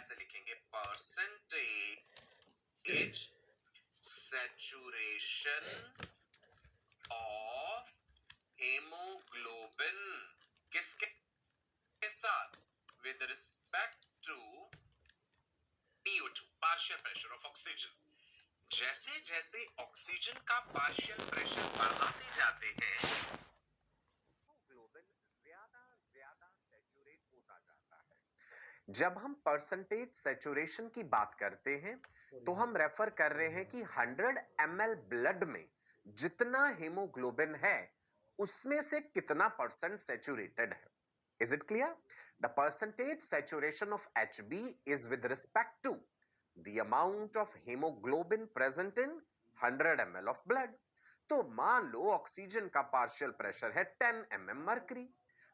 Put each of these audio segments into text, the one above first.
ऐसे लिखेंगे percentage saturation of hemoglobin किसके साथ? with respect to PO2 partial pressure of oxygen. जैसे जैसे ऑक्सीजन का पार्शियल प्रेशर बढ़ाते जाते हैं हेमोग्लोबिन ज्यादा ज्यादा सैचुरेट होता जाता है। जब हम परसेंटेज सैचुरेशन की बात करते हैं तो हम रेफर कर रहे हैं कि 100 ml ब्लड में जितना हीमोग्लोबिन है उसमें से कितना परसेंट सैचुरेटेड है। Is it clear? The percentage saturation of Hb is with respect to the amount of hemoglobin present in 100 ml of blood. तो मान लो ऑक्सीजन का पार्शियल प्रेशर है 10 mm मर्करी,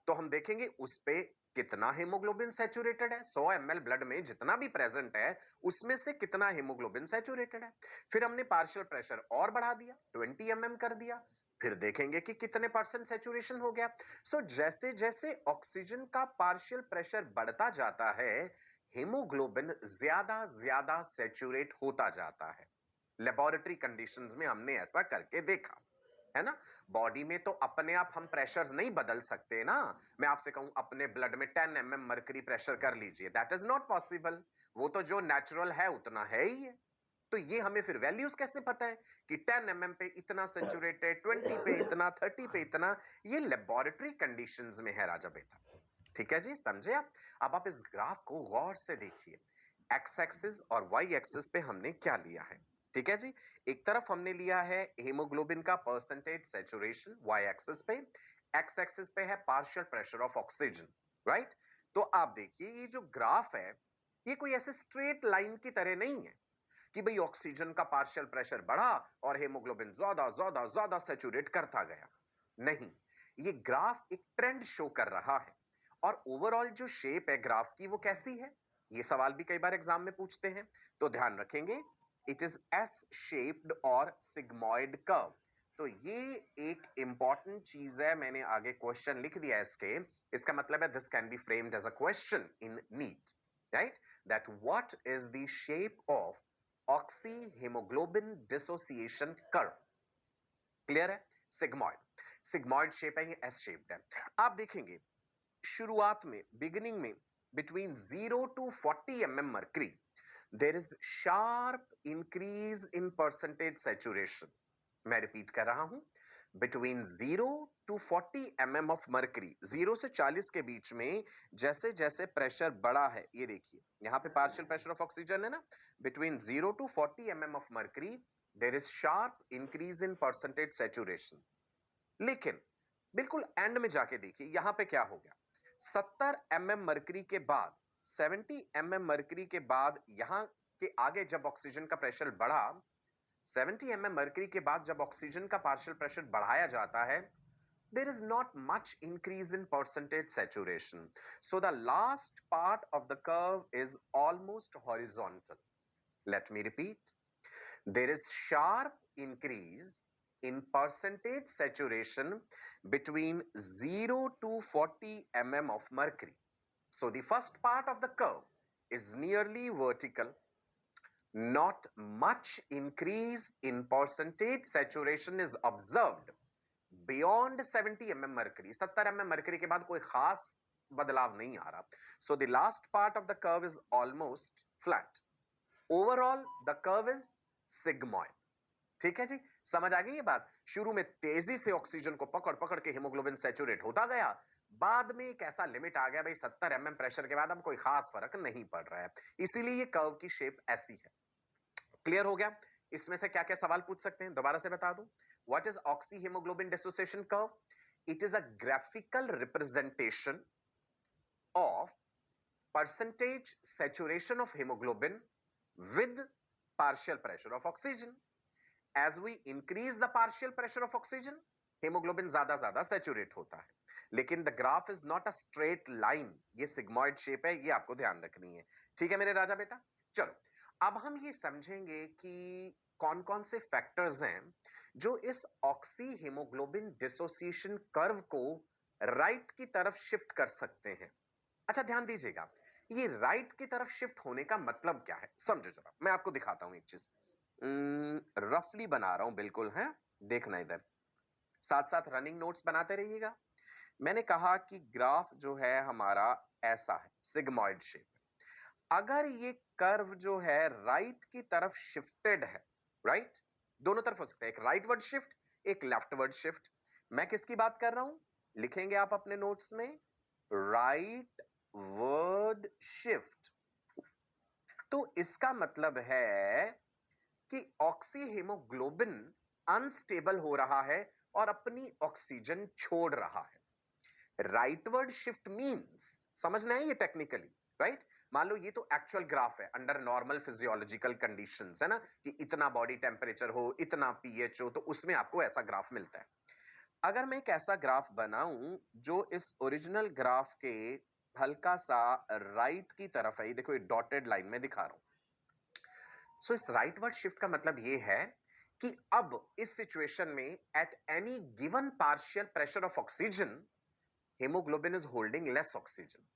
तो हम देखेंगे उस पे कितना हीमोग्लोबिन सैचुरेटेड है। 100 ml ब्लड में जितना भी प्रेजेंट है उसमें से कितना हीमोग्लोबिन सैचुरेटेड है। फिर हमने पार्शियल प्रेशर और बढ़ा दिया, 20 mm कर दिया, फिर देखेंगे कि कितने परसेंट सैचुरेशन हो गया। सो जैसे जैसे ऑक्सीजन का पार्शियल प्रेशर बढ़ता जाता है हीमोग्लोबिन ज्यादा ज्यादा सैचुरेट होता जाता है। लेबोरेटरी कंडीशंस में हमने ऐसा करके देखा है ना। बॉडी में तो अपने आप हम प्रेशर्स नहीं बदल सकते ना। मैं आपसे कहूं अपने ब्लड में 10 mm मर्करी प्रेशर कर लीजिए, दैट इज नॉट पॉसिबल। वो तो जो नेचुरल है उतना है ही है। तो ये हमें फिर वैल्यूज कैसे पता है कि 10 mm पे इतना सैचुरेटेड, 20 पे इतना, 30 पे इतना? ये लेबोरेटरी कंडीशंस में है राजा बेटा। ठीक है जी, समझे आप? अब आप इस ग्राफ को गौर से देखिए। एक्स एक्सिस और वाई एक्सिस पे हमने क्या लिया है? ठीक है जी, एक तरफ हमने लिया है हीमोग्लोबिन का परसेंटेज सैचुरेशन वाई एक्सिस पे, एक्स एक्सिस पे है partial pressure of oxygen, right? तो आप देखिए ये जो ग्राफ है ये कोई ऐसे स्ट्रेट लाइन की तरह नहीं है कि भाई ऑक्सीजन का पार्शियल प्रेशर बढ़ा और हीमोग्लोबिन ज्यादा ज्यादा ज्यादा सैचुरेट करता गया। नहीं, ये ग्राफ एक ट्रेंड शो कर रहा है। और ओवरऑल जो शेप है ग्राफ की वो कैसी है, ये सवाल भी कई बार एग्जाम में पूछते हैं, तो ध्यान रखेंगे इट इज एस शेप्ड और सिग्मॉइड कर्व। तो ये एक इंपॉर्टेंट चीज है, मैंने आगे क्वेश्चन लिख दिया इसके, इसका मतलब है this can be framed as a question in NEET, right? That what is the shape of oxyhaemoglobin dissociation curve? Clear है? सिग्मॉइड, सिग्मॉइड शेप है, ये एस शेप्ड है। आप देखेंगे शुरुआत में, बिगिनिंग में, between 0 to 40 mm mercury there is sharp increase in percentage saturation। मैं रिपीट कर रहा हूं, between 0 to 40 mm of mercury, 0 से 40 के बीच में जैसे जैसे प्रेशर बढ़ा है, ये देखिए यहां पे पार्शियल प्रेशर ऑफ ऑक्सीजन है ना, between 0 to 40 mm of mercury there is sharp increase in percentage saturation. लेकिन बिल्कुल एंड में जाके देखिए यहां पे क्या हो गया, 70 mm मर्करी के बाद, 70 mm मर्करी के बाद यहां के आगे जब ऑक्सीजन का प्रेशर बढ़ा, 70 mm मर्करी के बाद जब ऑक्सीजन का पार्शियल प्रेशर बढ़ाया जाता है, there is not much increase in percentage saturation. So the last part of the curve is almost horizontal. Let me repeat. There is sharp increase in percentage saturation between 0 to 40 mm of mercury. So the first part of the curve is nearly vertical. Not much increase in percentage saturation is observed beyond 70 mm mercury. 70 mm mercury के बाद कोई खास बदलाव नहीं आ रहा. So the last part of the curve is almost flat. Overall the curve is sigmoid. ठीक है जी, समझ आ गई ये बात? शुरू में तेजी से ऑक्सीजन को पकड़ पकड़ के हीमोग्लोबिन सैचुरेट होता गया, बाद में एक ऐसा लिमिट आ गया भाई 70 mm प्रेशर के बाद अब कोई खास फर्क नहीं पड़ रहा है, इसीलिए ये कर्व की शेप ऐसी है। क्लियर हो गया? इसमें से क्या क्या सवाल पूछ सकते हैं, दोबारा से बता दूं। What is oxy haemoglobin dissociation curve? It is a graphical representation of percentage saturation of haemoglobin with partial pressure of oxygen. As we increase the partial pressure of oxygen haemoglobin ज्यादा ज्यादा सैचुरेट होता है, लेकिन the graph is not a straight line, ये sigmoid shape है, ये आपको ध्यान रखनी है। ठीक है मेरे राजा बेटा? चलो अब हम ये समझेंगे कि कौन कौन से फैक्टर्स हैं जो इस ऑक्सी हीमोग्लोबिन डिसोसिएशन कर्व को राइट की तरफ शिफ्ट कर सकते हैं। अच्छा ध्यान दीजिएगा, ये राइट की तरफ शिफ्ट होने का मतलब क्या है, समझो जरा, मैं आपको दिखाता हूं एक चीज। रफली बना रहा हूं बिल्कुल, है, देखना इधर, साथ साथ रनिंग नोट्स बनाते रहिएगा। मैंने कहा कि ग्राफ जो है हमारा ऐसा है, सिग्मॉइड शेप। अगर ये कर्व जो है राइट की तरफ शिफ्टेड है, राइट, दोनों तरफ हो सकता है, एक राइटवर्ड शिफ्ट, एक लेफ्टवर्ड शिफ्ट। मैं किसकी बात कर रहा हूं, लिखेंगे आप अपने नोट्स में, राइट वर्ड शिफ्ट। तो इसका मतलब है कि ऑक्सीहीमोग्लोबिन अनस्टेबल हो रहा है और अपनी ऑक्सीजन छोड़ रहा है। राइटवर्ड शिफ्ट मींस, समझना है ये टेक्निकली, राइट। मान लो ये तो एक्चुअल ग्राफ है अंडर नॉर्मल फिजियोलॉजिकल कंडीशंस, है ना, कि इतना बॉडी टेम्परेचर हो, इतना पीएच हो, तो उसमें आपको ऐसा ग्राफ मिलता है। अगर मैं एक ऐसा ग्राफ बनाऊं जो इस ओरिजिनल ग्राफ के हल्का सा राइट की तरफ है, ये देखो, ये डॉटेड लाइन में दिखा रहा हूं। सो इस राइटवर्ड शिफ्ट का मतलब ये है कि अब इस सिचुएशन में at any given partial pressure of oxygen, haemoglobin is holding less oxygen.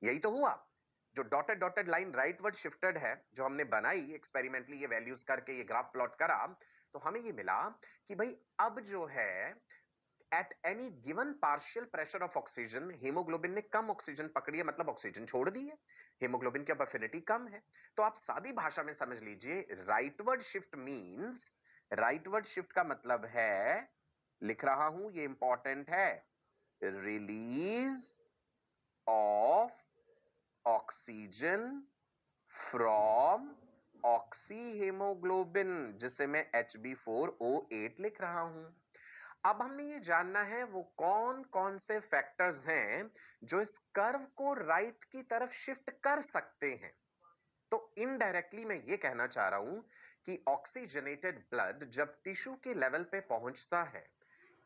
यही तो हुआ, जो dotted dotted line rightward shifted है, जो हमने बनाई एक्सपेरिमेंटली, ये वैल्यूज करके ये ग्राफ प्लॉट करा, तो हमें ये मिला कि भाई अब जो है at any given partial pressure of oxygen, haemoglobin ने कम ऑक्सीजन पकड़ी है, मतलब ऑक्सीजन छोड़ दी है, हेमोग्लोबिन की अब एफिनिटी कम है। तो आप सादी भाषा में समझ लीजिए, rightward shift means, rightward shift का मतलब है, लिख रहा हूं, ये इंपॉर्टेंट है, release of oxygen from oxyhaemoglobin, जिसे मैं Hb4O8 लिख रहा हूं। अब हमने ये जानना है वो कौन कौन से फैक्टर्स हैं जो इस कर्व को राइट की तरफ शिफ्ट कर सकते हैं। तो इनडायरेक्टली मैं ये कहना चाह रहा हूं कि ऑक्सीजनेटेड ब्लड जब टिश्यू के लेवल पे पहुंचता है,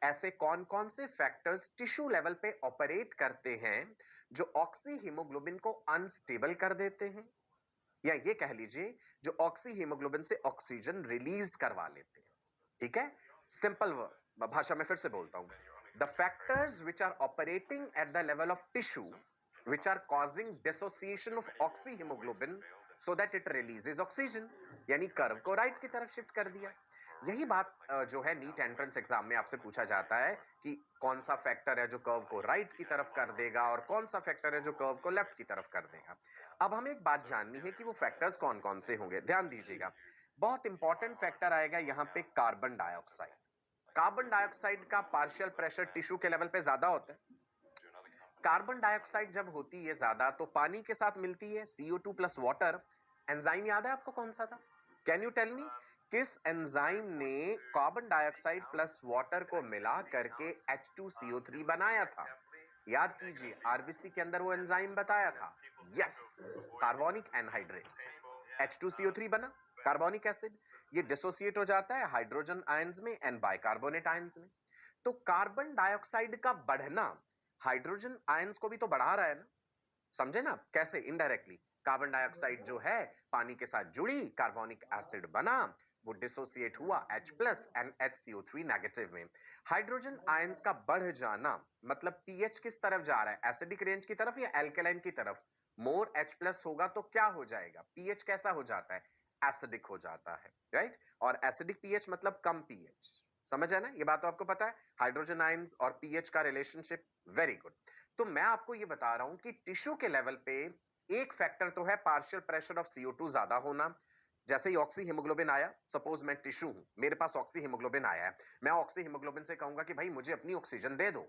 ऐसे कौन कौन से फैक्टर्स टिश्यू लेवल पे ऑपरेट करते हैं जो ऑक्सी हीमोग्लोबिन को अनस्टेबल कर देते हैं, या ये कह लीजिए जो ऑक्सी हीमोग्लोबिन से ऑक्सीजन रिलीज करवा लेते हैं। ठीक है, सिंपल भाषा में फिर से बोलता हूं, the factors which are operating at the level of tissue which are causing dissociation of oxyhaemoglobin so that it releases oxygen, यानी कर्व को राइट की तरफ शिफ्ट कर दिया। यही बात जो है नीट एंट्रेंस एग्जाम में आपसे पूछा जाता है कि कौन सा फैक्टर है जो कर्व को राइट की तरफ कर देगा और कौन सा फैक्टर है जो कर्व को लेफ्ट की तरफ कर देगा। अब हमें एक बात जाननी है कि वो फैक्टर्स कौन कौन से होंगे। ध्यान दीजिएगा, बहुत इंपॉर्टेंट फैक्टर आएगा यहां पे, कार्बन डाइऑक्साइड। कार्बन डाइऑक्साइड का पार्शियल प्रेशर टिश्यू के लेवल पे ज्यादा होता है। कार्बन डाइऑक्साइड जब होती है ज्यादा तो पानी के साथ मिलती है, CO2 प्लस वाटर। एंजाइम याद है आपको कौन सा था, कैन यू टेल मी, किस एंजाइम ने कार्बन डाइऑक्साइड प्लस वाटर को मिला करके H2CO3 बनाया था? याद कीजिए, आरबीसी के अंदर वो एंजाइम बताया था, यस, कार्बोनिक एनहाइड्रेस। H2CO3 बना, कार्बोनिक एसिड, ये डिसोसिएट हो जाता है हाइड्रोजन आयंस में एंड बाइकार्बोनेट आयंस में। तो कार्बन डाइऑक्साइड का बढ़ना हाइड्रोजन आयंस को भी तो बढ़ा रहा है ना, समझे ना, कैसे, इनडायरेक्टली। कार्बन डाइऑक्साइड जो है पानी के साथ जुड़ी, कार्बोनिक एसिड बना, वो डिसोसिएट हुआ H plus and HCO3 negative में। हाइड्रोजन आयंस का बढ़ जाना मतलब पीएच किस तरफ जा रहा है, एसिडिक रेंज की तरफ या एल्केलाइन की तरफ? मोर H प्लस होगा तो क्या हो जाएगा, पीएच कैसा हो जाता है, एसिडिक हो जाता है, राइट। और एसिडिक पीएच मतलब कम पीएच, समझ है ना, ये बात तो आपको पता है, हाइड्रोजन आयंस और पीएच का रिलेशनशिप, वेरी गुड। तो मैं आपको ये बता रहा हूं कि टिश्यू के लेवल पे एक फैक्टर तो है पार्शियल प्रेशर ऑफ CO2 ज्यादा होना। जैसे ही ऑक्सी हीमोग्लोबिन आया, सपोज मैं टिश्यू हूं, मेरे पास ऑक्सी हीमोग्लोबिन आया है, मैं ऑक्सी हीमोग्लोबिन से कहूंगा कि भाई मुझे अपनी ऑक्सीजन दे दो,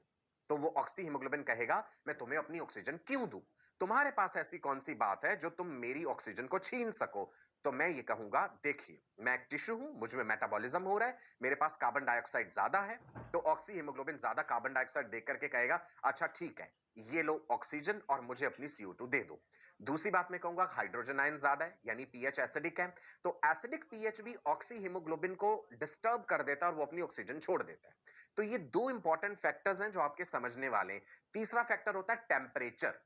तो वो ऑक्सी हीमोग्लोबिन कहेगा मैं तुम्हें अपनी ऑक्सीजन क्यों दूं, तुम्हारे पास ऐसी कौन सी बात है जो तुम मेरी ऑक्सीजन को छीन सको? तो मैं ये कहूंगा, देखिए मैं एक टिश्यू हूं, मुझ में मेटाबॉलिज्म हो रहा है, मेरे पास कार्बन डाइऑक्साइड ज्यादा है, तो ऑक्सी हीमोग्लोबिन ज्यादा कार्बन डाइऑक्साइड देख करके कहेगा अच्छा ठीक है, ये लो ऑक्सीजन और मुझे अपनी CO2 दे दो। दूसरी बात मैं कहूंगा हाइड्रोजन आयन ज्यादा है, यानी पीएच एसिडिक है, तो एसिडिक पीएच भी ऑक्सी हीमोग्लोबिन को डिस्टर्ब कर देता है और वो अपनी ऑक्सीजन छोड़ देता है। तो ये दो इंपॉर्टेंट फैक्टर्स हैं जो आपके समझने वाले हैं। तीसरा फैक्टर होता है टेम्परेचर।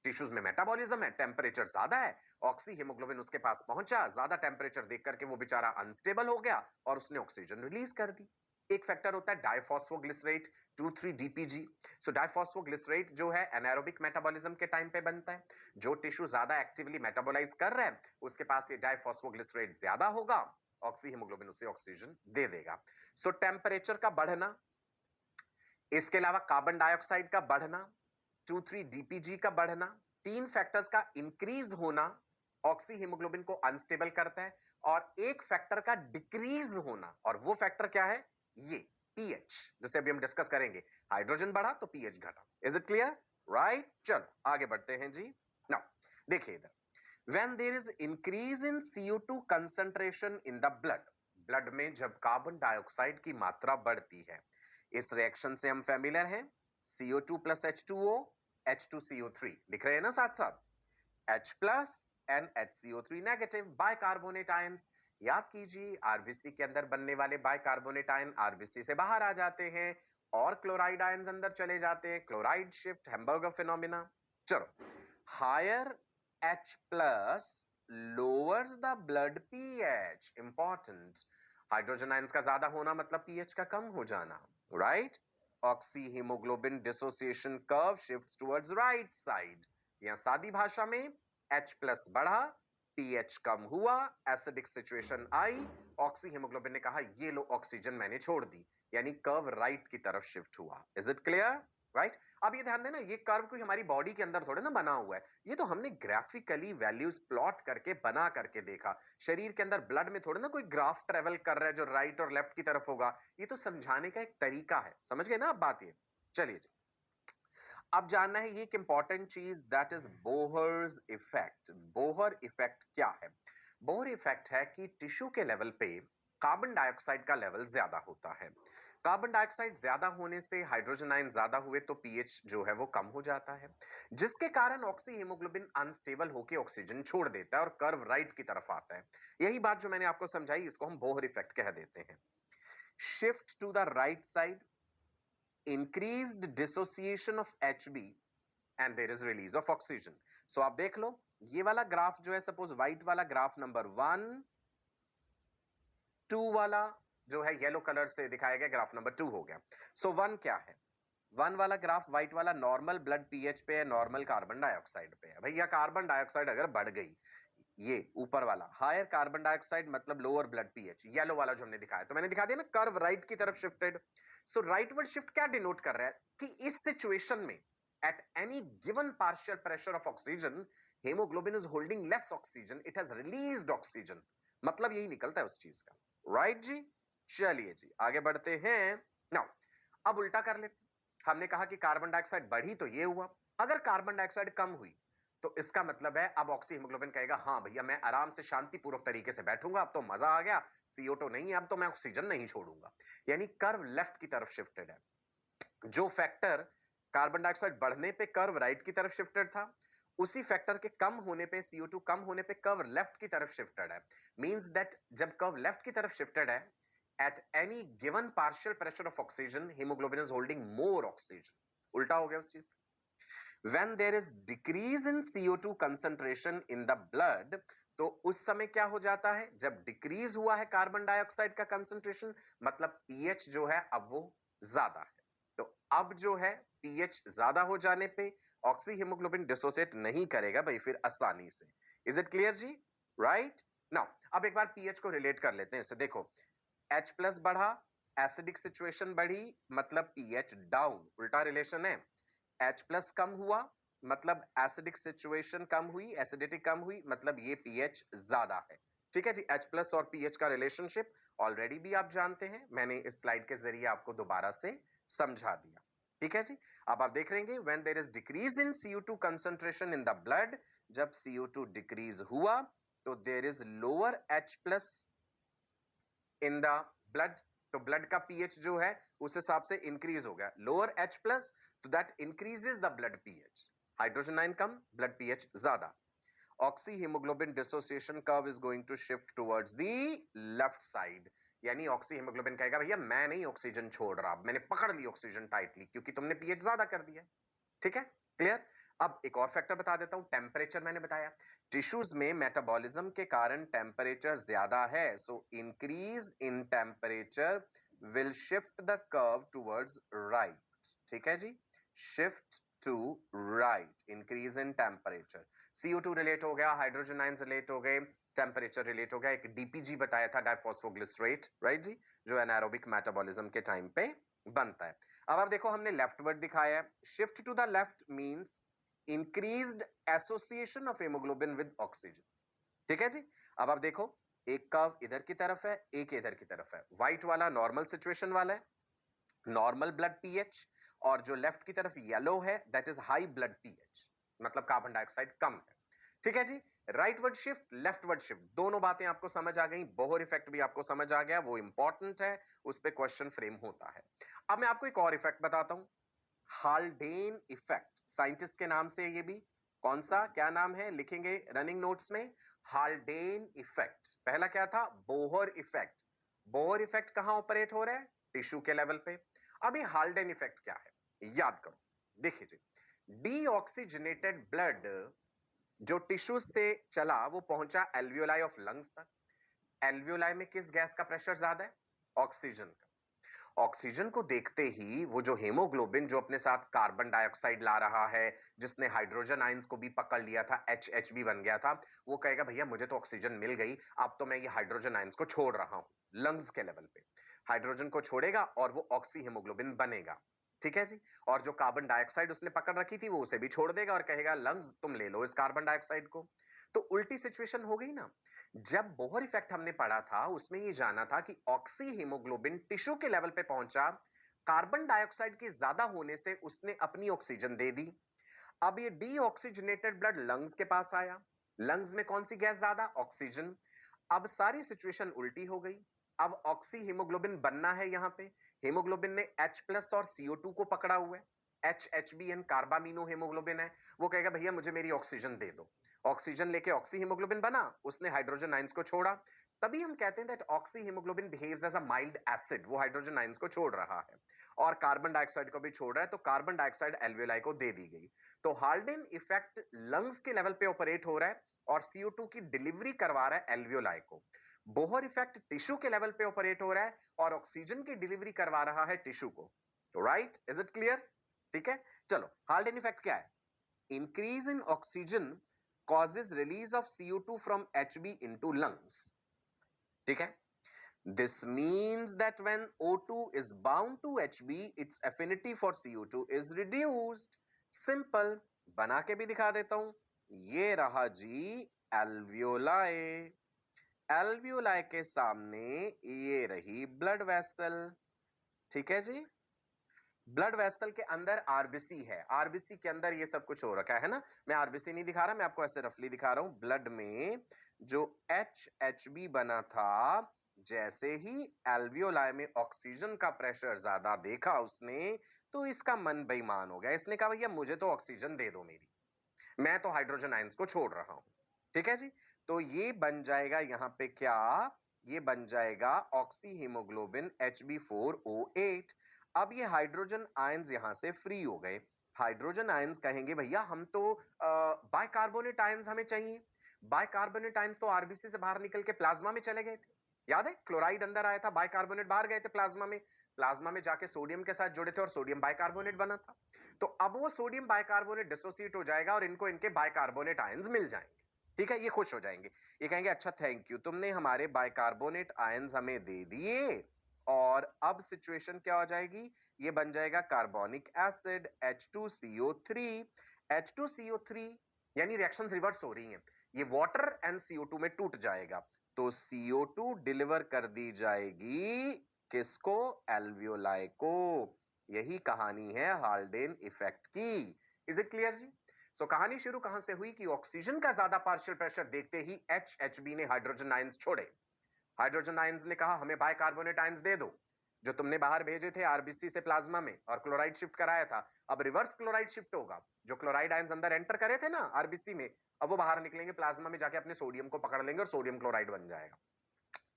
टिश्यूज में मेटाबॉलिज्म है, टेम्परेचर ज्यादा है, ऑक्सी हीमोग्लोबिन उसके पास पहुंचा, ज्यादा टेम्परेचर देख करके वो बेचारा अनस्टेबल हो गया और उसने ऑक्सीजन रिलीज कर दी। एक फैक्टर होता है डाइफॉस्फोग्लिसरेट 2,3-DPG। सो डाइफॉस्फोग्लिसरेट जो है एनारोबिक मेटाबॉलिज्म के टाइम पे बनता है। जो टिश्यू ज्यादा एक्टिवली मेटाबोलाइज कर रहा है उसके पास ये डाइफॉस्फोग्लिसरेट ज्यादा होगा, ऑक्सी हीमोग्लोबिन उसे ऑक्सीजन दे देगा। सो टेम्परेचर का बढ़ना, इसके अलावा कार्बन डाइऑक्साइड का बढ़ना, 2,3-DPG का बढ़ना, तीन फैक्टर्स का इंक्रीज होना ऑक्सी हीमोग्लोबिन को अनस्टेबल करता है। और एक फैक्टर का डिक्रीज होना, और वो फैक्टर क्या है? ये पीएच, जिसे अभी हम डिस्कस करेंगे। हाइड्रोजन बढ़ा तो पीएच घटा। Is it clear? राइट, चलो आगे बढ़ते हैं जी। नाउ देखिए इधर, when there is increase in CO2 concentration in the blood, blood में जब कार्बन डाइऑक्साइड की मात्रा बढ़ती है, इस रिएक्शन से हम फैमिलियर हैं। CO2 प्लस H2O, H2CO3 लिख रहे हैं ना साथ साथ, H plus and HCO3 negative, bicarbonate ions. याद कीजिए आरबीसी के अंदर बनने वाले बाइकार्बोनेट आयन आरबीसी से बाहर आ जाते हैं और क्लोराइड आयंस अंदर चले जाते हैं, क्लोराइड शिफ्ट, हैम्बर्गर फिनोमिना। चलो, higher H plus lowers the blood pH, important. Hydrogen ions का ज्यादा होना मतलब पीएच का कम हो जाना, right? Oxy haemoglobin dissociation curve shifts towards right side. या सादी भाषा में H प्लस बढ़ा, पीएच कम हुआ, एसिडिक सिचुएशन आई, ऑक्सी हीमोग्लोबिन ने कहा ये लो ऑक्सीजन मैंने छोड़ दी, यानी कर्व राइट की तरफ शिफ्ट हुआ। Is it clear? राइट? अब ये ध्यान देना, ये कर्व कोई हमारी बॉडी के अंदर थोड़े ना बना हुआ है, ये तो हमने ग्राफिकली वैल्यूज प्लॉट करके बना करके देखा। शरीर के अंदर ब्लड में थोड़े ना कोई ग्राफ ट्रेवल कर रहा है जो राइट और लेफ्ट की तरफ होगा। ये तो समझाने का एक तरीका है, समझ गए ना आप बात? ये चलिए जी, अब जानना है ये एक इंपॉर्टेंट चीज, that is Bohr's effect. Bohr effect क्या है? बोहर इफेक्ट है कि टिश्यू के लेवल पे कार्बन डाइऑक्साइड का लेवल ज्यादा होता है। कार्बन डाइऑक्साइड ज्यादा होने से हाइड्रोजन आयन ज्यादा हुए तो पीएच जो है वो कम हो जाता है, जिसके कारण ऑक्सी हीमोग्लोबिन अनस्टेबल होकर ऑक्सीजन छोड़ देता है और कर्व राइट की तरफ आता है। यही बात जो मैंने आपको समझाई, इसको हम बोहर इफेक्ट कह देते हैं। Shift to the right side, increased dissociation of Hb and there is release of oxygen. So आप देख लो, ये वाला ग्राफ जो है, सपोज व्हाइट वाला ग्राफ नंबर 1, 2 वाला जो है येलो कलर से दिखाया गया ग्राफ नंबर 2 हो गया। सो 1 क्या है? 1 वाला ग्राफ व्हाइट वाला नॉर्मल ब्लड पीएच पे है, नॉर्मल कार्बन डाइऑक्साइड पे है। भैया कार्बन डाइऑक्साइड अगर बढ़ गई, ये ऊपर वाला हायर कार्बन डाइऑक्साइड मतलब लोअर ब्लड पीएच, येलो वाला जो हमने दिखाया, तो मैंने दिखा दिया ना कर्व राइट की तरफ शिफ्टेड। सो राइटवर्ड शिफ्ट क्या डिनोट कर रहा है कि इस सिचुएशन में at any given partial pressure of oxygen, hemoglobin is holding less oxygen, it has released oxygen। मतलब यही निकलता है उस चीज का, राइट जी? चलिए जी आगे बढ़ते हैं। नाउ अब उल्टा कर लेते, हमने कहा कि कार्बन डाइऑक्साइड बढ़ी तो ये हुआ, अगर कार्बन डाइऑक्साइड कम हुई तो इसका मतलब है अब ऑक्सी हीमोग्लोबिन कहेगा हाँ भैया मैं आराम से शांतिपूर्वक तरीके से बैठूंगा, अब तो मजा आ गया, CO2 नहीं है, अब तो मैं ऑक्सीजन नहीं छोड़ूंगा। यानी कर्व लेफ्ट की तरफ शिफ्टेड है। जो फैक्टर कार्बन डाइऑक्साइड बढ़ने पे कर्व राइट की तरफ शिफ्टेड था, उसी फैक्टर के कम होने पे, CO2 कम होने पे कर्व लेफ्ट की तरफ शिफ्टेड है। मींस दैट जब कर्व लेफ्ट की तरफ शिफ्टेड है, at any given partial pressure of oxygen haemoglobin is holding more oxygen. उल्टा हो गया उस चीज। when there is decrease in CO2 concentration in the blood, तो उस समय क्या हो जाता है? जब डिक्रीज हुआ है कार्बन डाइऑक्साइड का कंसंट्रेशन, मतलब पीएच जो है अब वो ज्यादा है। तो अब जो है पीएच ज्यादा हो जाने पे ऑक्सी हीमोग्लोबिन डिसोसिएट नहीं करेगा भाई फिर आसानी से। इज इट क्लियर जी? राइट नाउ अब एक बार पीएच को रिलेट कर लेते हैं इससे। देखो H प्लस बढ़ा, एसिडिक सिचुएशन बढ़ी, मतलब पीएच डाउन, उल्टा रिलेशन है। H प्लस कम हुआ मतलब एसिडिक सिचुएशन कम हुई, एसिडिटी कम हुई, मतलब ये पीएच ज्यादा है। ठीक है जी, H प्लस और पीएच का रिलेशनशिप ऑलरेडी भी आप जानते हैं, मैंने इस स्लाइड के जरिए आपको दोबारा से समझा दिया। ठीक है जी, अब आप देख लेंगे when there is decrease in CO2 concentration in the blood, जब CO2 डिक्रीज हुआ तो there is lower H plus in the blood, तो ब्लड का पीएच जो है उस हिसाब से इंक्रीज हो गया, लोअर H प्लस, तो that increases the blood pH. Hydrogen ion कम, ब्लड पीएच ज्यादा। Oxy haemoglobin dissociation curve is going to shift towards the left side, यानी ऑक्सी हीमोग्लोबिन कहेगा भैया मैं नहीं ऑक्सीजन छोड़ रहा, मैंने पकड़ ली ऑक्सीजन टाइटली क्योंकि तुमने पीएच ज्यादा कर दिया। ठीक है, क्लियर? अब एक और फैक्टर बता देता हूं, टेम्परेचर मैंने बताया, टिश्यूज में मेटाबॉलिज्म के कारण टेम्परेचर ज्यादा है, so increase in temperature will shift the curve towards right. ठीक है जी, shift to right, increase in temperature. CO2 relate हो गया, हाइड्रोजन आयंस रिलेट हो गए, टेम्परेचर रिलेट हो गया, एक डीपीजी बताया था, डाइफॉस्फोग्लिसरेट, राइट जी, जो एनारोबिक मेटाबॉलिज्म के टाइम पे बनता है। अब आप देखो हमने लेफ्टवर्ड दिखाया है, shift to the left means increased association of haemoglobin with oxygen. ठीक है जी, अब आप देखो एक कर्व इधर की तरफ है, एक इधर की तरफ है, व्हाइट वाला नॉर्मल सिचुएशन वाला है, नॉर्मल ब्लड पीएच, और जो लेफ्ट की तरफ येलो है that is high blood pH, मतलब कार्बन डाइऑक्साइड कम है। ठीक है जी, राइटवर्ड शिफ्ट लेफ्टवर्ड शिफ्ट, दोनों बातें आपको समझ आ गई, बोहर इफेक्ट भी आपको समझ आ गया, वो इंपॉर्टेंट है, उस पर क्वेश्चन फ्रेम होता है। अब मैं आपको एक और इफेक्ट बताता हूं, हाल्डेन इफेक्ट, साइंटिस्ट के नाम से, ये भी कौन सा क्या नाम है लिखेंगे रनिंग नोट्स में, हाल्डेन इफेक्ट। पहला क्या था, बोहर इफेक्ट। बोहर इफेक्ट कहां ऑपरेट हो रहा है, टिश्यू के लेवल पे। अभी हाल्डेन इफेक्ट क्या है, याद करो, देखिए जी, डीऑक्सीजनेटेड ब्लड जो टिश्यू से चला वो पहुंचा एल्वियोलाई ऑफ लंग्स तक। एल्वियोलाई में किस गैस का प्रेशर ज्यादा है, ऑक्सीजन का। ऑक्सीजन को देखते ही वो जो हेमोग्लोबिन जो अपने साथ कार्बन डाइऑक्साइड ला रहा है, जिसने हाइड्रोजन आयंस को भी पकड़ लिया था, एच भी बन गया था, वो कहेगा भैया मुझे तो ऑक्सीजन मिल गई, अब तो मैं ये हाइड्रोजन आयंस को छोड़ रहा हूं। लंग्स के लेवल पे हाइड्रोजन को छोड़ेगा और वो ऑक्सी हेमोग्लोबिन बनेगा। ठीक है जी, और जो कार्बन डाइऑक्साइड उसने पकड़ रखी थी वो उसे भी छोड़ देगा और कहेगा लंग्स तुम ले लो इस कार्बन डाइऑक्साइड को। तो उल्टी सिचुएशन हो गई ना। जब बोहर इफेक्ट हमने पढ़ा था उसमें ये जाना था कि ऑक्सी हीमोग्लोबिन टिश्यू के लेवल पे पहुंचा, कार्बन डाइऑक्साइड के ज्यादा होने से उसने अपनी ऑक्सीजन दे दी। अब ये डीऑक्सीजनेटेड ब्लड लंग्स के पास आया, लंग्स में कौन सी गैस ज्यादा, ऑक्सीजन। अब सारी सिचुएशन उल्टी हो गई, अब ऑक्सी हीमोग्लोबिन बनना है, यहां पे हीमोग्लोबिन ने H प्लस और CO2 को पकड़ा हुआ है, HHBN कार्बामिनो हीमोग्लोबिन है, वो कहेगा भैया मुझे मेरी ऑक्सीजन दे दो। ऑक्सीजन लेके ऑक्सी हीमोग्लोबिन बना, उसने हाइड्रोजन आयंस को छोड़ा, तभी हम कहते हैं that oxyhaemoglobin behaves as a mild acid, वो हाइड्रोजन आयंस को छोड़ रहा है और कार्बन डाइऑक्साइड को भी छोड़ रहा है, तो कार्बन डाइऑक्साइड एल्वियोलाई को दे दी गई। तो हाल्डेन इफेक्ट लंग्स के लेवल पे ऑपरेट हो रहा है और CO2 की डिलीवरी करवा रहा है एल्वियोलाई को। बोहर इफेक्ट टिश्यू के लेवल पे ऑपरेट हो रहा है और ऑक्सीजन की डिलीवरी करवा रहा है टिश्यू को। तो राइट, इज इट क्लियर? ठीक है, चलो हाल्डेन इफेक्ट क्या है, increase in oxygen causes release of CO2 from HB into lungs. ठीक है, this means that when O2 is bound to HB, its affinity for CO2 is reduced. Simple, बना के भी दिखा देता हूं, ये रहा जी एल्वियोलाई, एल्वियोलाई के सामने ये रही ब्लड वेसल। ठीक है जी, ब्लड वेसल के अंदर आरबीसी है, आरबीसी के अंदर ये सब कुछ हो रखा है ना, मैं आरबीसी नहीं दिखा रहा, मैं आपको ऐसे रफली दिखा रहा हूं। ब्लड में जो HHB बना था, जैसे ही एल्वियोलाई में ऑक्सीजन का प्रेशर ज्यादा देखा उसने, तो इसका मन बेईमान हो गया, इसने कहा भैया मुझे तो ऑक्सीजन दे दो मेरी, मैं तो हाइड्रोजन आयंस को छोड़ रहा हूं। ठीक है जी, तो ये बन जाएगा यहां पे क्या, ये बन जाएगा ऑक्सी हीमोग्लोबिन Hb4O8। अब ये हाइड्रोजन आयंस यहां से फ्री हो गए, हाइड्रोजन आयंस कहेंगे भैया हम तो बाइकार्बोनेट आयंस हमें चाहिए। बाइकार्बोनेट आयंस तो आरबीसी से बाहर निकल के प्लाज्मा में चले गए थे, याद है क्लोराइड अंदर आया था, बाइकार्बोनेट बाहर गए थे प्लाज्मा में, प्लाज्मा में जाके सोडियम के साथ जुड़े थे और सोडियम बाइकार्बोनेट बना था। तो अब वो सोडियम बाइकार्बोनेट डिसोसिएट हो जाएगा और इनको इनके बाइकार्बोनेट आयंस मिल जाएंगे। ठीक है, ये खुश हो जाएंगे, ये कहेंगे अच्छा थैंक यू, तुमने हमारे बाइकार्बोनेट आयंस हमें दे दिए। और अब सिचुएशन क्या हो जाएगी, ये बन जाएगा कार्बोनिक एसिड H2CO3। H2CO3 यानी रिएक्शंस रिवर्स हो रही हैं, ये वाटर एंड CO2 में टूट जाएगा, तो CO2 डिलीवर कर दी जाएगी किसको, एल्वियोलाई को। यही कहानी है हाल्डेन इफेक्ट की। इज इट क्लियर जी? सो कहानी शुरू कहां से हुई कि ऑक्सीजन का ज्यादा पार्शियल प्रेशर देखते ही HHB ने हाइड्रोजन आयंस छोड़े, हाइड्रोजन आयंस ने कहा हमें बाइकार्बोनेट आयंस दे दो, जो तुमने बाहर भेजे थे आरबीसी से प्लाज्मा में और क्लोराइड शिफ्ट कराया था, अब रिवर्स क्लोराइड शिफ्ट होगा, जो क्लोराइड आयंस अंदर एंटर करे थे ना आरबीसी में, अब वो बाहर निकलेंगे प्लाज्मा में जाके अपने सोडियम को पकड़ लेंगे और सोडियम क्लोराइड बन जाएगा।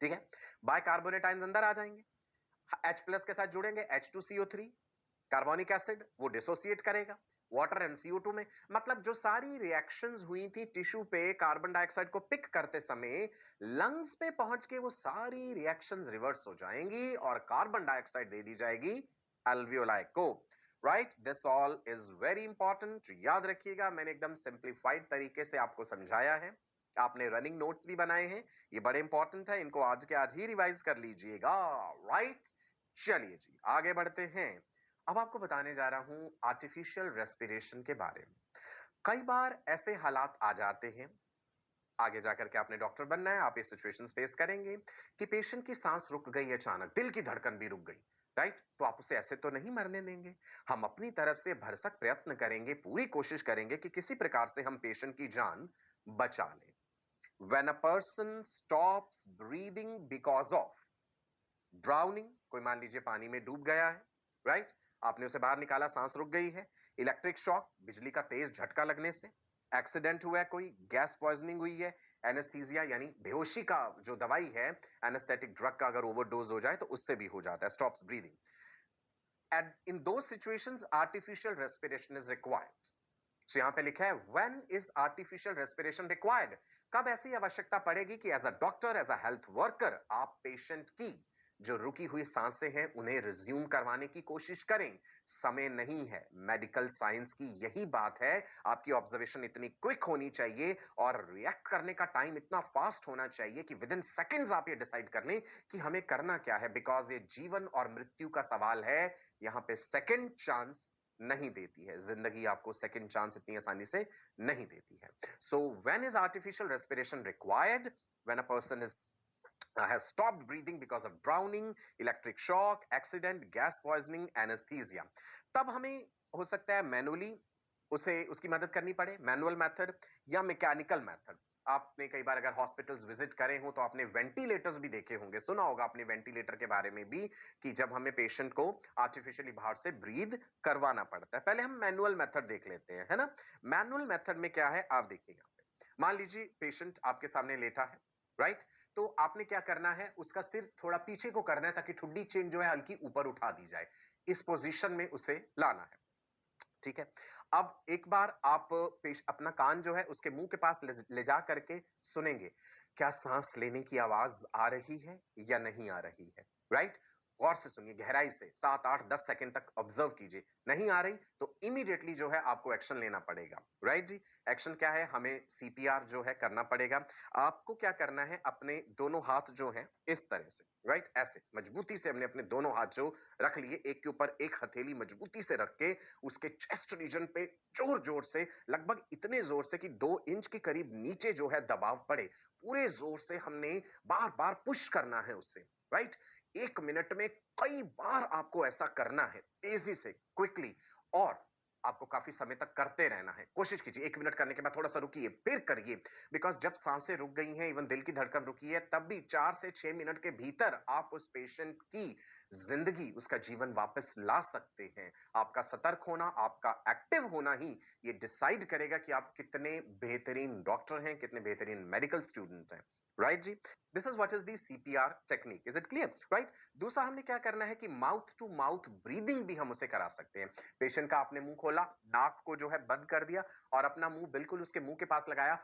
ठीक है, बाइकार्बोनेट आयंस अंदर आ जाएंगे, H प्लस के साथ जुड़ेंगे H2CO3 कार्बोनिक एसिड, वो डिसोसिएट करेगा, वाटर एंड CO2 में। मतलब जो सारी रिएक्शंस हुई थी टिश्यू पे कार्बन डाइऑक्साइड को पिक करते समय, लंग्स पे पहुंच के वो सारी रिएक्शंस रिवर्स हो जाएंगी और कार्बन डाइऑक्साइड दे दी जाएगी अल्वियोलाई को। Right, this all is very important. याद रखिएगा, मैंने एकदम सिंप्लीफाइड तरीके से आपको समझाया है। आपने रनिंग नोट्स भी बनाए हैं, ये बड़े इंपॉर्टेंट है, इनको आज के आज ही रिवाइज कर लीजिएगा। राइट, चलिए जी आगे बढ़ते हैं। अब आपको बताने जा रहा हूं आर्टिफिशियल रेस्पिरेशन के बारे में। कई बार ऐसे हालात आ जाते हैं, आगे जाकर के आपने डॉक्टर बनना है, आप ये सिचुएशंस फेस करेंगे कि पेशेंट की सांस रुक गई अचानक, दिल की धड़कन भी रुक गई। राइट, तो आप उसे ऐसे तो नहीं मरने देंगे। हम अपनी तरफ से भरसक प्रयत्न करेंगे, पूरी कोशिश करेंगे कि किसी प्रकार से हम पेशेंट की जान बचा लें। When a person stops breathing because of drowning, कोई मान लीजिए पानी में डूब गया है, राइट, आपने उसे बाहर निकाला, सांस रुक गई है। इलेक्ट्रिक शॉक, बिजली का तेज झटका लगने से। एक्सीडेंट हुआ है, कोई गैस पॉइजनिंग हुई है। एनेस्थीसिया यानी बेहोशी का जो दवाई है, एनेस्थेटिक ड्रग का अगर ओवरडोज हो जाए तो उससे भी हो जाता है, स्टॉप्स ब्रीदिंग। एंड इन दो situations artificial respiration is required. So यहां पे लिखा है when is artificial respiration required. कब ऐसी आवश्यकता पड़ेगी कि as a doctor, as a health worker, आप पेशेंट की जो रुकी हुई सांसें हैं उन्हें रिज्यूम करवाने की कोशिश करें। समय नहीं है, मेडिकल साइंस की यही बात है। आपकी ऑब्जर्वेशन इतनी क्विक होनी चाहिए और रिएक्ट करने का टाइम इतना फास्ट होना चाहिए कि विद इन सेकेंड्स आप ये डिसाइड कर लें कि हमें करना क्या है, बिकॉज ये जीवन और मृत्यु का सवाल है। यहां पे सेकेंड चांस नहीं देती है जिंदगी, आपको सेकंड चांस इतनी आसानी से नहीं देती है। So when is artificial respiration required? When a person is has stopped breathing because of drowning, electric shock, accident, gas poisoning, anesthesia। तब हमें हो सकता है मैनुअली उसे उसकी मदद करनी पड़े, मैनुअल मेथड या मैकेनिकल मेथड। आपने कई बार अगर हॉस्पिटल्स विजिट करे हो तो आपने वेंटिलेटर्स भी देखे होंगे, सुना होगा आपने वेंटिलेटर के बारे में भी, कि जब हमें पेशेंट को आर्टिफिशियली बाहर से ब्रीद करवाना पड़ता है। पहले हम मैनुअल मेथड देख लेते हैं, है ना। मैनुअल मेथड में क्या है, आप देखिए यहाँ पे मान लीजिए पेशेंट आपके सामने लेटा है, राइट। तो आपने क्या करना है, उसका सिर थोड़ा पीछे को करना है ताकि ठुड्डी चेन जो है हल्की ऊपर उठा दी जाए, इस पोजीशन में उसे लाना है, ठीक है। अब एक बार आप अपना कान जो है उसके मुंह के पास ले जा करके सुनेंगे, क्या सांस लेने की आवाज आ रही है या नहीं आ रही है, राइट। गौर से सुनिए, गहराई से 7 8 10 सेकंड तक ऑब्जर्व कीजिए। नहीं आ रही तो इमीडिएटली जो है आपको एक्शन लेना पड़ेगा, राइट जी। एक्शन क्या है, हमें CPR जो है करना पड़ेगा। आपको क्या करना है, अपने दोनों हाथ जो हैं इस तरह से, राइट, ऐसे मजबूती से हमने अपने दोनों हाथ जो रख लिए, एक के ऊपर एक हथेली मजबूती से रख के उसके चेस्ट रीजन पे जोर जोर से, लगभग इतने जोर से कि 2 इंच के करीब नीचे जो है दबाव पड़े, पूरे जोर से हमने बार बार पुश करना है उससे, राइट। 1 मिनट में कई बार आपको ऐसा करना है, तेजी से, क्विकली, और आपको काफी समय तक करते रहना है। कोशिश कीजिए, 1 मिनट करने के बाद थोड़ा सा रुकिए, फिर करिए, बिकॉज जब सांसें रुक गई हैं, इवन दिल की धड़कन रुकी है, तब भी 4 से 6 मिनट के भीतर आप उस पेशेंट की जिंदगी, उसका जीवन वापस ला सकते हैं। आपका सतर्क होना, आपका एक्टिव होना ही ये डिसाइड करेगा कि आप कितने बेहतरीन डॉक्टर हैं, कितने बेहतरीन मेडिकल स्टूडेंट हैं, राइट जी। This is what is the CPR technique, is it clear, right. दूसरा हमने क्या करना है कि माउथ टू माउथ ब्रीदिंग भी हम उसे करा सकते हैं। पेशेंट का आपने मुंह खोला, नाक को जो है बंद कर दिया और अपना मुंह बिल्कुल उसके मुंह के पास लगाया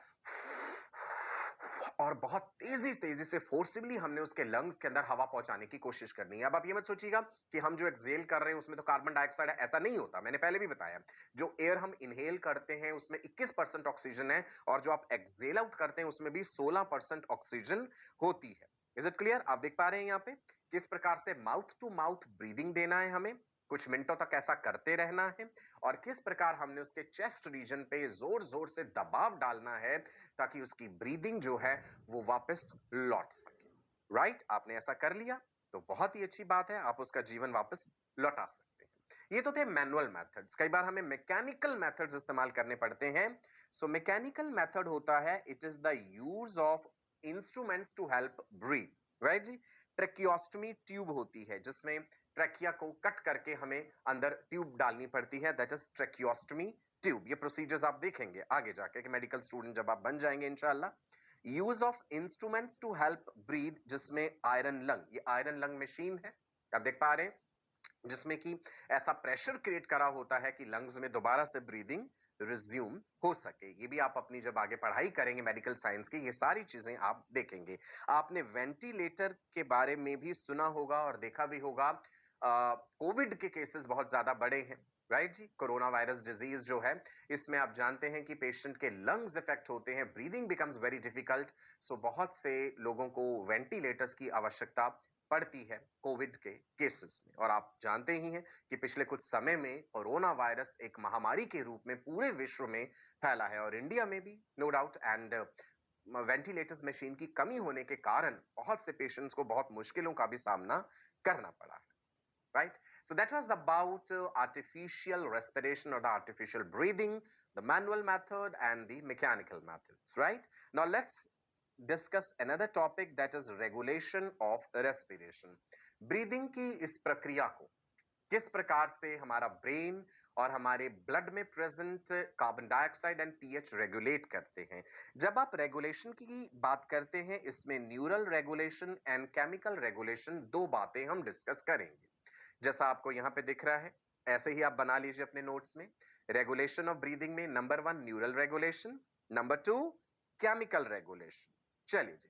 और बहुत तेजी तेजी से फोर्सिबली हमने उसके लंग्स के अंदर हवा पहुंचाने की कोशिश करनी है। अब आप ये मत सोचिएगा कि हम जो एक्सेल कर रहे हैं उसमें तो कार्बन डाइऑक्साइड है, ऐसा नहीं होता। मैंने पहले भी बताया, जो एयर हम इनहेल करते हैं उसमें 21% ऑक्सीजन है और जो आप एक्सेल आउट करते हैं उसमें भी 16% ऑक्सीजन होती है। Is it clear? आप देख पा रहे हैं यहाँ पे किस प्रकार से माउथ टू माउथ ब्रीदिंग देना है हमें, कुछ मिनटों तक ऐसा करते रहना है, और किस प्रकार हमने उसके चेस्ट रीजन पे जोर जोर से दबाव डालना है ताकि उसकी ब्रीदिंग जो है वो वापस लौट सके, राइट। आपने ऐसा कर लिया तो बहुत ही अच्छी बात है, आप उसका जीवन वापस लौटा सकते हैं। ये तो थे मैनुअल मेथड्स। कई बार हमें मैकेनिकल मेथड्स इस्तेमाल करने पड़ते हैं। सो मैकेनिकल मेथड होता है, it is the use of instruments to help breathe, right जी। ट्रेकियोस्टमी ट्यूब होती है जिसमें ट्रेकिया को कट करके हमें अंदर ट्यूब डालनी पड़ती है, दैट इज ट्रेकियोस्टमी ट्यूब। ये प्रोसीजर्स आप देखेंगे आगे जाके कि मेडिकल स्टूडेंट जब आप बन जाएंगे इंशाल्लाह। Use of instruments to help breathe, जिसमें आयरन लंग, ये आयरन लंग मशीन है, आप देख पा रहे हैं जिसमें कि ऐसा प्रेशर क्रिएट करा होता है कि लंग्स में दोबारा से ब्रीदिंग रिज्यूम हो सके। ये भी आप अपनी जब आगे पढ़ाई करेंगे मेडिकल साइंस की, ये सारी चीजें आप देखेंगे। आपने वेंटिलेटर के बारे में भी सुना होगा और देखा भी होगा। कोविड के केसेस बहुत ज्यादा बढ़े हैं, राइट जी। कोरोना वायरस डिजीज जो है, इसमें आप जानते हैं कि पेशेंट के लंग्स इफेक्ट होते हैं, ब्रीदिंग बिकम्स वेरी डिफिकल्ट। सो बहुत से लोगों को वेंटिलेटर्स की आवश्यकता पड़ती है कोविड के केसेस में। और आप जानते ही हैं कि पिछले कुछ समय में कोरोना वायरस एक महामारी के रूप में पूरे विश्व में फैला है, और इंडिया में भी no doubt. And ventilators machine की कमी होने के कारण बहुत से पेशेंट्स को बहुत मुश्किलों का भी सामना करना पड़ा है, right? So that was about artificial respiration or the artificial breathing, the manual method and the mechanical methods, right? Now let's discuss another topic, that is regulation of respiration. Breathing की इस प्रक्रिया को किस प्रकार से हमारा ब्रेन और हमारे ब्लड में present carbon dioxide and pH regulate करते हैं। जब आप रेगुलेशन की बात करते हैं, इसमें neural regulation and chemical regulation, दो बातें हम डिस्कस करेंगे। जैसा आपको यहां पे दिख रहा है, ऐसे ही आप बना लीजिए अपने नोट्स में। रेगुलेशन ऑफ ब्रीदिंग में number 1 neural regulation, number 2 chemical regulation. चलिए जी,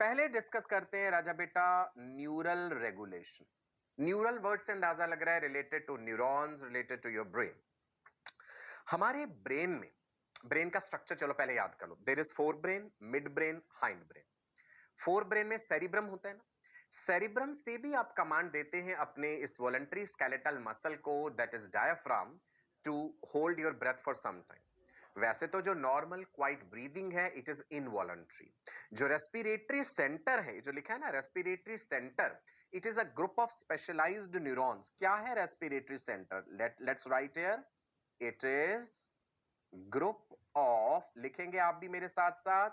पहले डिस्कस करते हैं राजा बेटा न्यूरल रेगुलेशन। न्यूरल वर्ड से अंदाजा लग रहा है related to neurons, related to your brain. हमारे ब्रेन में, ब्रेन का स्ट्रक्चर चलो पहले याद कर लो। There is fore brain, mid brain, hind brain. Fore brain में सेरिब्रम होता है ना, सेरिब्रम से भी आप कमांड देते हैं अपने इस वॉलंटरी स्केलेटल मसल को, that is diaphragm, to hold your breath for some time. वैसे तो जो नॉर्मल क्वाइट ब्रीदिंग है, इट इज इनवॉलंटरी। जो रेस्पिरेटरी सेंटर है, जो लिखा है ना respiratory centre, it is a group of specialised neurons. क्या है respiratory centre? Let's write here, it is group of, लिखेंगे आप भी मेरे साथ साथ,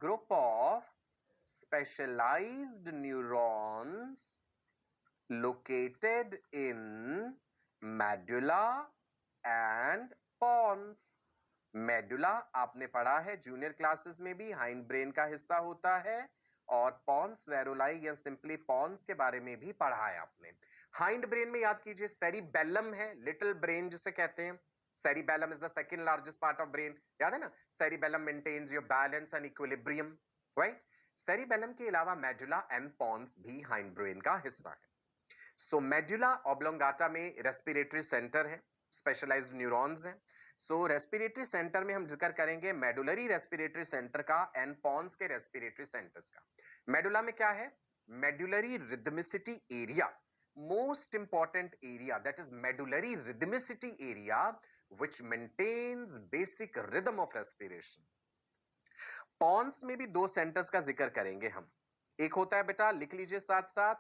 group of specialized neurons located in medulla and pons। Medulla आपने पढ़ा है जूनियर क्लासेस में भी, हाइंड ब्रेन का हिस्सा होता है। और पॉन्स वेरुलाई या सिंपली पॉन्स के बारे में भी पढ़ा है आपने। हाइंड ब्रेन में याद कीजिए सेरिबेलम है, लिटिल ब्रेन जिसे कहते हैं। Cerebellum is the second largest part of brain, याद है ना। Cerebellum maintains your balance and equilibrium, right. Cerebellum के अलावा मेडुला एंड पॉन्स भी हाइंड ब्रेन का हिस्सा है। सो मेडुला ऑब्लोंगाटा में रेस्पिरेटरी सेंटर है, स्पेशलाइज्ड न्यूरॉन्स हैं। सो रेस्पिरेटरी सेंटर में हम जिक्र करेंगे मेडुलरी रेस्पिरेटरी सेंटर का एंड पॉन्स के रेस्पिरेटरी सेंटर्स का। मेडुला में क्या है? Medullary rhythmicity area, most important area, that is medullary rhythmicity area which maintains basic rhythm of respiration. Pons में भी दो सेंटर्स का जिक्र करेंगे हम। एक होता है बेटा, लिख लीजिए साथ साथ,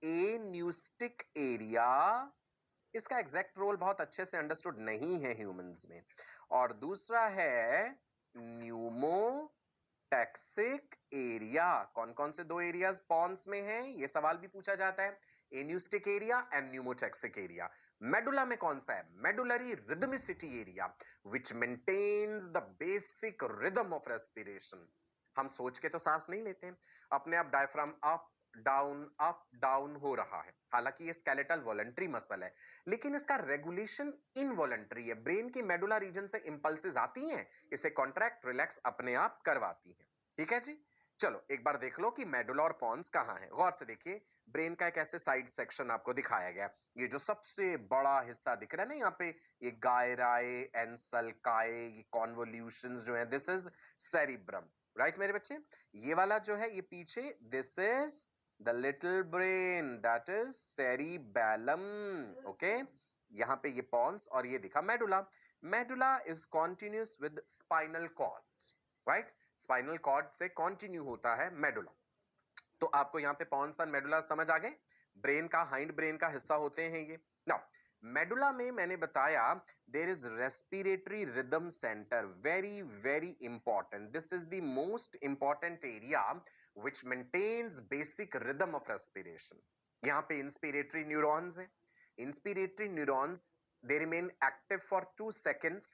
एन्यूस्टिक एरिया। इसका एग्जैक्ट रोल बहुत अच्छे से अंडरस्टूड नहीं है ह्यूमंस में। और दूसरा है न्यूमोटैक्सिक एरिया। कौन कौन से दो एरियाज पॉन्स में हैं, ये सवाल भी पूछा जाता है। Apneustic area and pneumotaxic area. Medulla में कौन सा है? Medullary rhythmicity area which maintains the basic rhythm of respiration. हम सोच के तो सांस नहीं लेते हैं, अपने आप डायफ्राम अप डाउन हो रहा है। हालांकि ये स्केलेटल वॉलंटरी मसल है, लेकिन इसका रेगुलेशन इनवॉलंटरी है। ब्रेन की मेडुला रीजन से इंपल्सेस आती हैं, इसे कॉन्ट्रैक्ट रिलैक्स अपने आप करवाती हैं। ठीक है जी। चलो एक बार देख लो कि मेडुला और पॉन्स कहां है। गौर से देखिए, ब्रेन का एक ऐसे साइड सेक्शन आपको दिखाया गया। ये जो सबसे बड़ा हिस्सा दिख रहा है ना यहाँ पे, ये गायराए एंसल्काए, ये कॉन्वोल्यूशंस जो है, दिस इज सेरिब्रम, राइट मेरे बच्चे। ये वाला जो है ये पीछे, this is the little brain, that is cerebellum. Okay, यहां पे ये पॉन्स और ये दिखा medulla. Medulla is continuous with spinal cord, right. Spinal cord से कॉन्टिन्यू होता है मेडुला। तो आपको यहां पे पॉन्स और मेडुला समझ आ गए, ब्रेन का, हाइंड ब्रेन का हिस्सा होते हैं ये। नाउ मेडुला में मैंने बताया there is respiratory rhythm centre, very very important. This is the most important area which maintains basic rhythm of respiration. यहां पे इंस्पिरेटरी न्यूरॉन्स हैं। Inspiratory neurons, they remain active for 2 seconds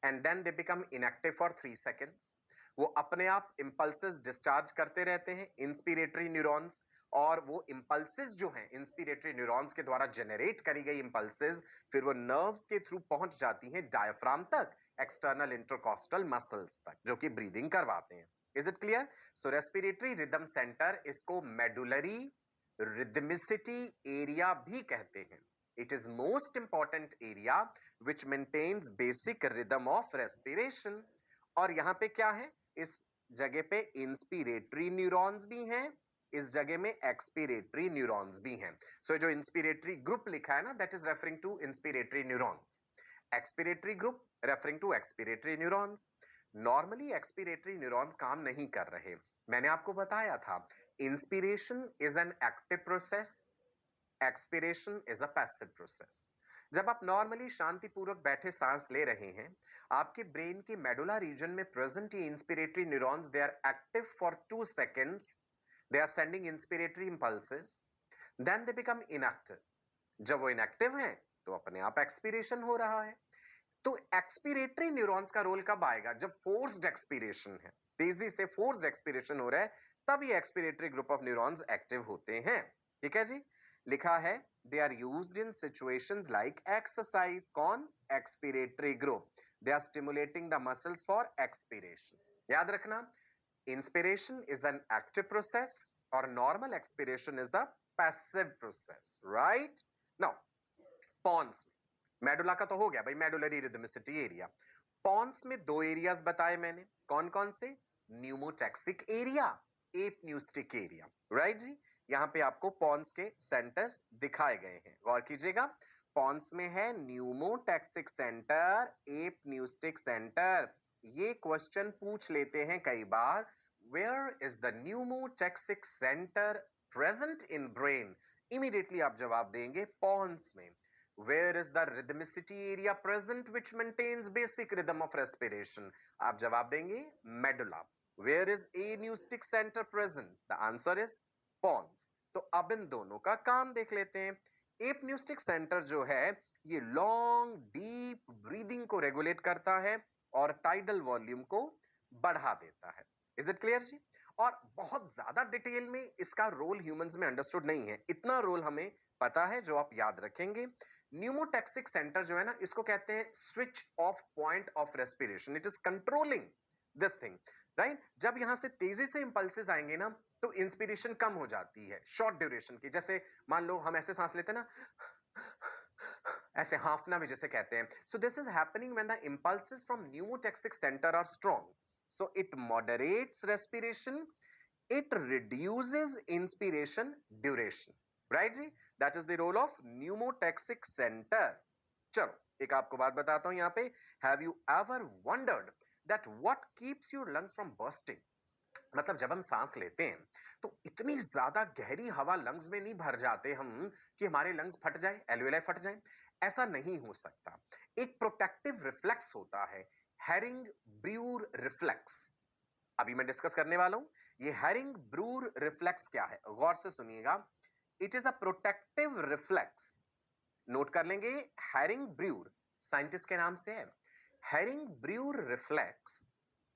and then they become inactive for 3 seconds. वो अपने आप impulses discharge करते रहते हैं, inspiratory neurons, और वो इंपल्सेस जो हैं इंस्पिरेटरी न्यूरॉन्स के द्वारा जनरेट करी गई इंपल्सेस फिर वो नर्व्स के थ्रू पहुंच जाती हैं डायफ्राम तक, एक्सटर्नल इंटरकॉस्टल मसल्स तक, जो कि ब्रीदिंग करवाते हैं। Is it clear? So respiratory rhythm centre, इसको मेडुलरी रिदमिसिटी एरिया भी कहते हैं। It is most important area which maintains basic rhythm of respiration. और यहां पे क्या है, इस जगह पे इंस्पिरेटरी न्यूरॉन्स भी हैं, इस जगह में एक्सपिरेटरी न्यूरॉन्स भी हैं। सो जो इंस्पिरेटरी ग्रुप लिखा है ना, that is referring to inspiratory neurons, expiratory group referring to expiratory neurons. Normally expiratory neurons काम नहीं कर रहे। मैंने आपको बताया था inspiration is an active process, expiration is a passive process. जब आप नॉर्मली शांतिपूर्वक बैठे सांस ले रहे हैं, आपके ब्रेन की मेडुला रीजन में प्रेजेंट ये inspiratory neurons, they are active for 2 seconds, they are sending inspiratory impulses, then they become inactive. जब वो इनएक्टिव हैं तो अपने आप एक्सपिरेशन हो रहा है। तो एक्सपिरेटरी न्यूरॉन्स का रोल कब आएगा? जब फोर्स्ड एक्सपिरेशन है, तेजी से फोर्स्ड एक्सपिरेशन हो रहा है, तब ये expiratory group of neurons active होते हैं। ठीक है जी, लिखा है they are used in situations like exercise. कौन? Expiratory group. They are stimulating the muscles for expiration. याद रखना, inspiration is an active process और normal expiration is a passive process, right? Now pons, medulla का तो हो गया भाई, medullary rhythmicity area. Pond's में 2 एरियाज बताए मैंने, कौन कौन से? Pneumotaxic area, apneustic area, right जी। यहां पे आपको पॉन्स के सेंटर्स दिखाए गए हैं, गौर कीजिएगा। पॉन्स में है न्यूमोटैक्सिक सेंटर, एपन्यूस्टिक सेंटर। ये क्वेश्चन पूछ लेते हैं कई बार, where is the pneumotaxic centre present in brain? Immediately आप जवाब देंगे पॉन्स में। Where is the rhythmicity area present which maintains basic rhythm of respiration? आप जवाब देंगे medulla. Where is aneustic center present? The answer is pons. तो अब इन दोनों का काम देख लेते हैं। एपन्यूस्टिक सेंटर जो है ये लॉन्ग डीप ब्रीदिंग को रेगुलेट करता है और टाइडल वॉल्यूम को बढ़ा देता है। इज इट क्लियर जी? और बहुत ज्यादा डिटेल में इसका रोल ह्यूमंस में अंडरस्टूड नहीं है, इतना रोल हमें पता है जो आप याद रखेंगे। न्यूमोटैक्सिक सेंटर जो है ना, इसको कहते हैं switch off point of respiration. It is controlling this thing, right? जब यहां से तेजी से इंपल्सेस आएंगे ना, तो इंस्पिरेशन कम हो जाती है शॉर्ट ड्यूरेशन की। जैसे मान लो हम ऐसे सांस लेते हैं ना, ऐसे हाफना भी जैसे कहते हैं। So this is happening when the impulses from pneumotaxic centre are strong, so it moderates respiration, it reduces inspiration duration, right जी? That is the role of pneumotaxic center. चलो एक आपको बात बताता हूं यहां पे, have you ever wondered that what keeps your lungs from bursting? मतलब जब हम सांस लेते हैं तो इतनी ज्यादा गहरी हवा लंग्स में नहीं भर जाते हम कि हमारे लंग्स फट जाए, एल्वियोलाई फट जाए। ऐसा नहीं हो सकता। एक प्रोटेक्टिव रिफ्लेक्स होता है, हेरिंग ब्रूर रिफ्लेक्स, अभी मैं डिस्कस करने वाला हूं। ये हेरिंग ब्रूर रिफ्लेक्स क्या है, गौर से सुनिएगा। It is a protective reflex, note कर लेंगे। हेरिंग ब्रूर साइंटिस्ट के नाम से है। Hering Breuer reflex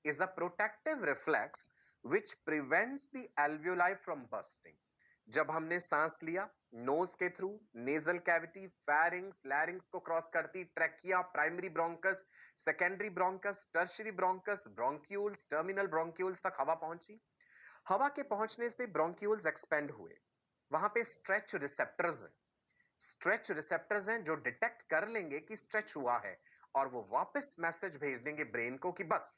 is a protective reflex which prevents the alveoli from busting. जब हमने सांस लिया नोज के through, nasal cavity, pharynx, larynx को क्रॉस करती trachea, primary bronchus, secondary bronchus, tertiary bronchus, bronchioles, terminal bronchioles तक हवा पहुंची। हवा के पहुंचने से ब्रोंक्यूल्स एक्सपेंड हुए, वहां पे स्ट्रेच रिसेप्टर्स हैं। स्ट्रेच रिसेप्टर्स हैं जो डिटेक्ट कर लेंगे कि स्ट्रेच हुआ है और वो वापस मैसेज भेज देंगे ब्रेन को कि बस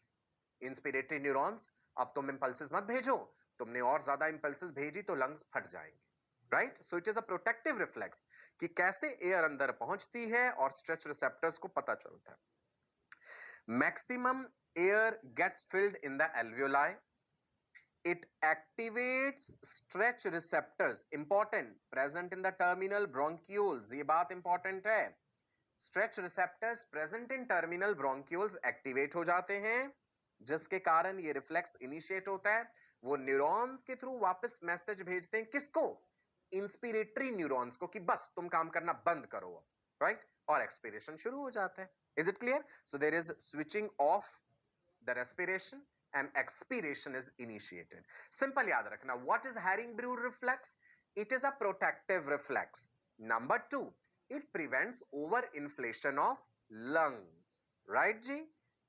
इंस्पिरेटरी न्यूरॉन्स, अब तुम इंपल्सेस मत भेजो, तुमने और ज्यादा इंपल्सेस भेजी तो लंग्स फट जाएंगे, right? So it is a protective reflex कि कैसे एयर अंदर पहुंचती है और स्ट्रेच रिसेप्टर्स को पता चलता है। Maximum air gets filled in the alveoli, it activates stretch receptors, important, present in the terminal bronchioles। ये बात इंपॉर्टेंट है, stretch receptors present in terminal bronchioles activate हो जाते हैं, जिसके कारण ये रिफ्लेक्स इनिशिएट होता है। वो न्यूरॉन्स के थ्रू वापस मैसेज भेजते हैं, किसको? इंस्पिरेटरी न्यूरॉन्स को, कि बस तुम काम करना बंद करो, राइट? और एक्सपिरेशन शुरू हो जाता है। Is it clear? So there is switching off the respiration and expiration is initiated. Simple याद रखना. What is Herring-Brew reflex? It is a protective reflex. Number 2, it prevents overinflation of lungs. Right जी?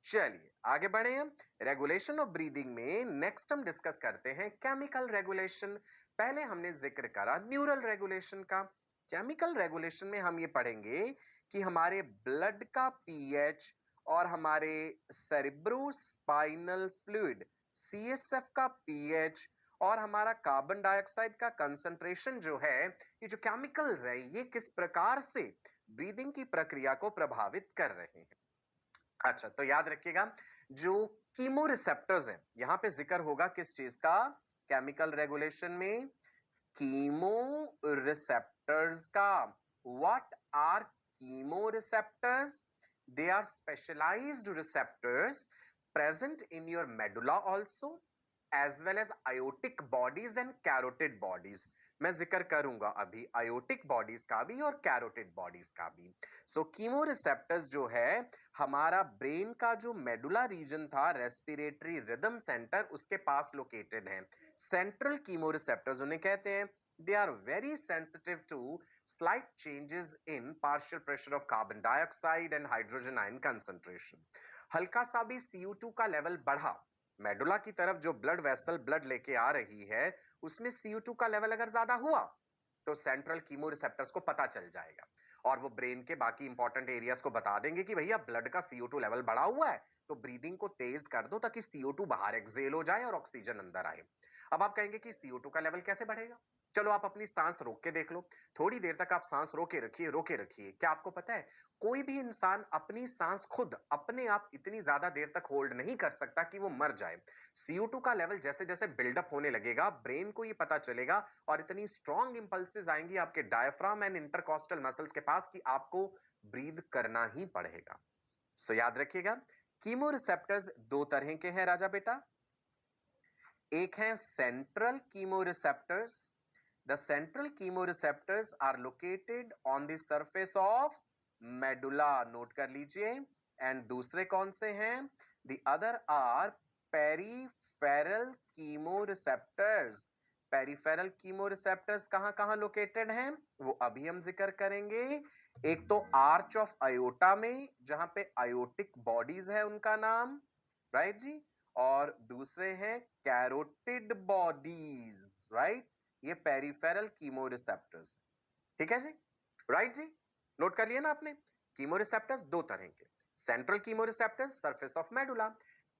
चलिए आगे बढ़े हम. Regulation of breathing में next हम discuss करते हैं केमिकल रेगुलेशन. पहले हमने जिक्र करा न्यूरल रेगुलेशन का. केमिकल रेगुलेशन में हम ये पढ़ेंगे कि हमारे ब्लड का पीएच और हमारे सेरिब्रोस्पाइनल फ्लूइड सीएसएफ का पीएच और हमारा कार्बन डाइऑक्साइड का कंसंट्रेशन जो है, ये जो केमिकल्स है, ये किस प्रकार से ब्रीदिंग की प्रक्रिया को प्रभावित कर रहे हैं. अच्छा, तो याद रखिएगा जो कीमो रिसेप्टर्स हैं, यहां पे जिक्र होगा किस चीज का केमिकल रेगुलेशन में, कीमो रिसेप्टर्स का. What are chemoreceptors? They are specialized receptors present in your medulla also, as well as aortic bodies and carotid bodies. मैं जिक्र करूंगा अभी aortic bodies का भी और carotid bodies का भी. So chemoreceptors जो है हमारा ब्रेन का जो मेडुला रीजन था, रेस्पिरेटरी रिदम सेंटर, उसके पास लोकेटेड है. सेंट्रल chemoreceptors उन्हें कहते हैं. They are very sensitive to slight changes in partial pressure of carbon dioxide and hydrogen ion concentration. हल्का सा भी CO2 का लेवल बढ़ा, मेडुला की तरफ जो ब्लड वेसल ब्लड लेके आ रही है, उसमें CO2 का लेवल अगर ज्यादा हुआ तो सेंट्रल कीमो रिसेप्टर्स को पता चल जाएगा और वो ब्रेन के बाकी इंपॉर्टेंट एरियाज को बता देंगे कि भैया ब्लड का CO2 लेवल बढ़ा हुआ है, तो ब्रीदिंग को तेज कर दो ताकि CO2 बाहर एक्सेल हो जाए और ऑक्सीजन अंदर आए. अब आप कहेंगे कि CO2 का लेवल कैसे बढ़ेगा? चलो आप अपनी सांस रोक के देख लो. थोड़ी देर तक आप सांस रोके रखिए. क्या आपको पता है कोई भी इंसान अपनी सांस खुद अपने आप इतनी ज्यादा देर तक होल्ड नहीं कर सकता कि वो मर जाए. CO2 का लेवल जैसे जैसे बिल्डअप होने लगेगा, ब्रेन को ये पता चलेगा और इतनी स्ट्रॉन्ग इंपल्सेस आएंगी आपके डायफ्राम एंड इंटरकॉस्टल मसल्स के पास कि आपको ब्रीद करना ही पड़ेगा. सो याद रखिएगा कीमो रिसेप्टर्स दो तरह के हैं राजा बेटा. एक है central chemo receptors. The central chemoreceptors are located on the surface of medulla. Note कर लीजिए. एंड दूसरे कौन से हैं? The other are peripheral chemoreceptors. Peripheral chemoreceptors कहां कहां लोकेटेड हैं वो अभी हम जिक्र करेंगे. एक तो आर्च ऑफ आयोटा में, जहां पे आयोटिक बॉडीज है उनका नाम, राइट जी, और दूसरे हैं कैरोटिड बॉडीज, राइट. ये पेरिफेरल कीमो रिसेप्टर्स. ठीक है जी, राइट जी, नोट कर लिया ना आपने. कीमो रिसेप्टर्स दो तरह के, central chemo receptors surface of medulla,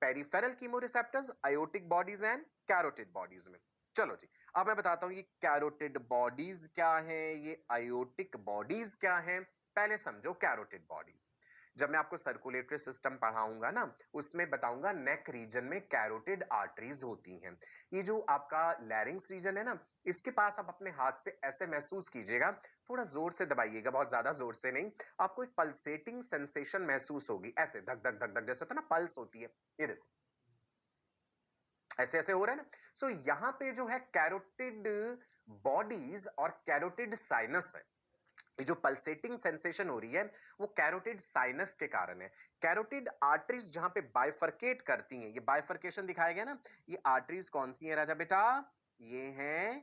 peripheral chemo receptors aortic bodies and carotid bodies में. चलो जी, अब मैं बताता हूं ये कैरोटिड बॉडीज क्या है, ये आयोटिक बॉडीज क्या है. पहले समझो कैरोटिड बॉडीज. जब मैं आपको सर्कुलेटरी सिस्टम पढ़ाऊंगा ना, उसमें बताऊंगा नेक रीजन में कैरोटिड आर्टरीज होती हैं. ये जो आपका लैरिंग्स रीजन है ना, इसके पास आप अपने हाथ से ऐसे महसूस कीजिएगा, थोड़ा जोर से दबाइएगा, बहुत ज्यादा जोर से नहीं. आपको एक पल्सेटिंग सेंसेशन महसूस होगी, ऐसे धक धक धक धक जैसे होता है ना, पल्स होती है. ये देखो ऐसे ऐसे हो रहा है ना. सो यहां पे जो है कैरोटिड बॉडीज और कैरोटिड साइनस है. ये जो पल्सेटिंग सेंसेशन हो रही है वो कैरोटिड साइनस के कारण है. कैरोटिड आर्टरीज जहां पे बाइफरकेट करती हैं, ये बाइफरकेशन दिखाया गया ना, ये आर्टरीज कौन सी है राजा बेटा? ये हैं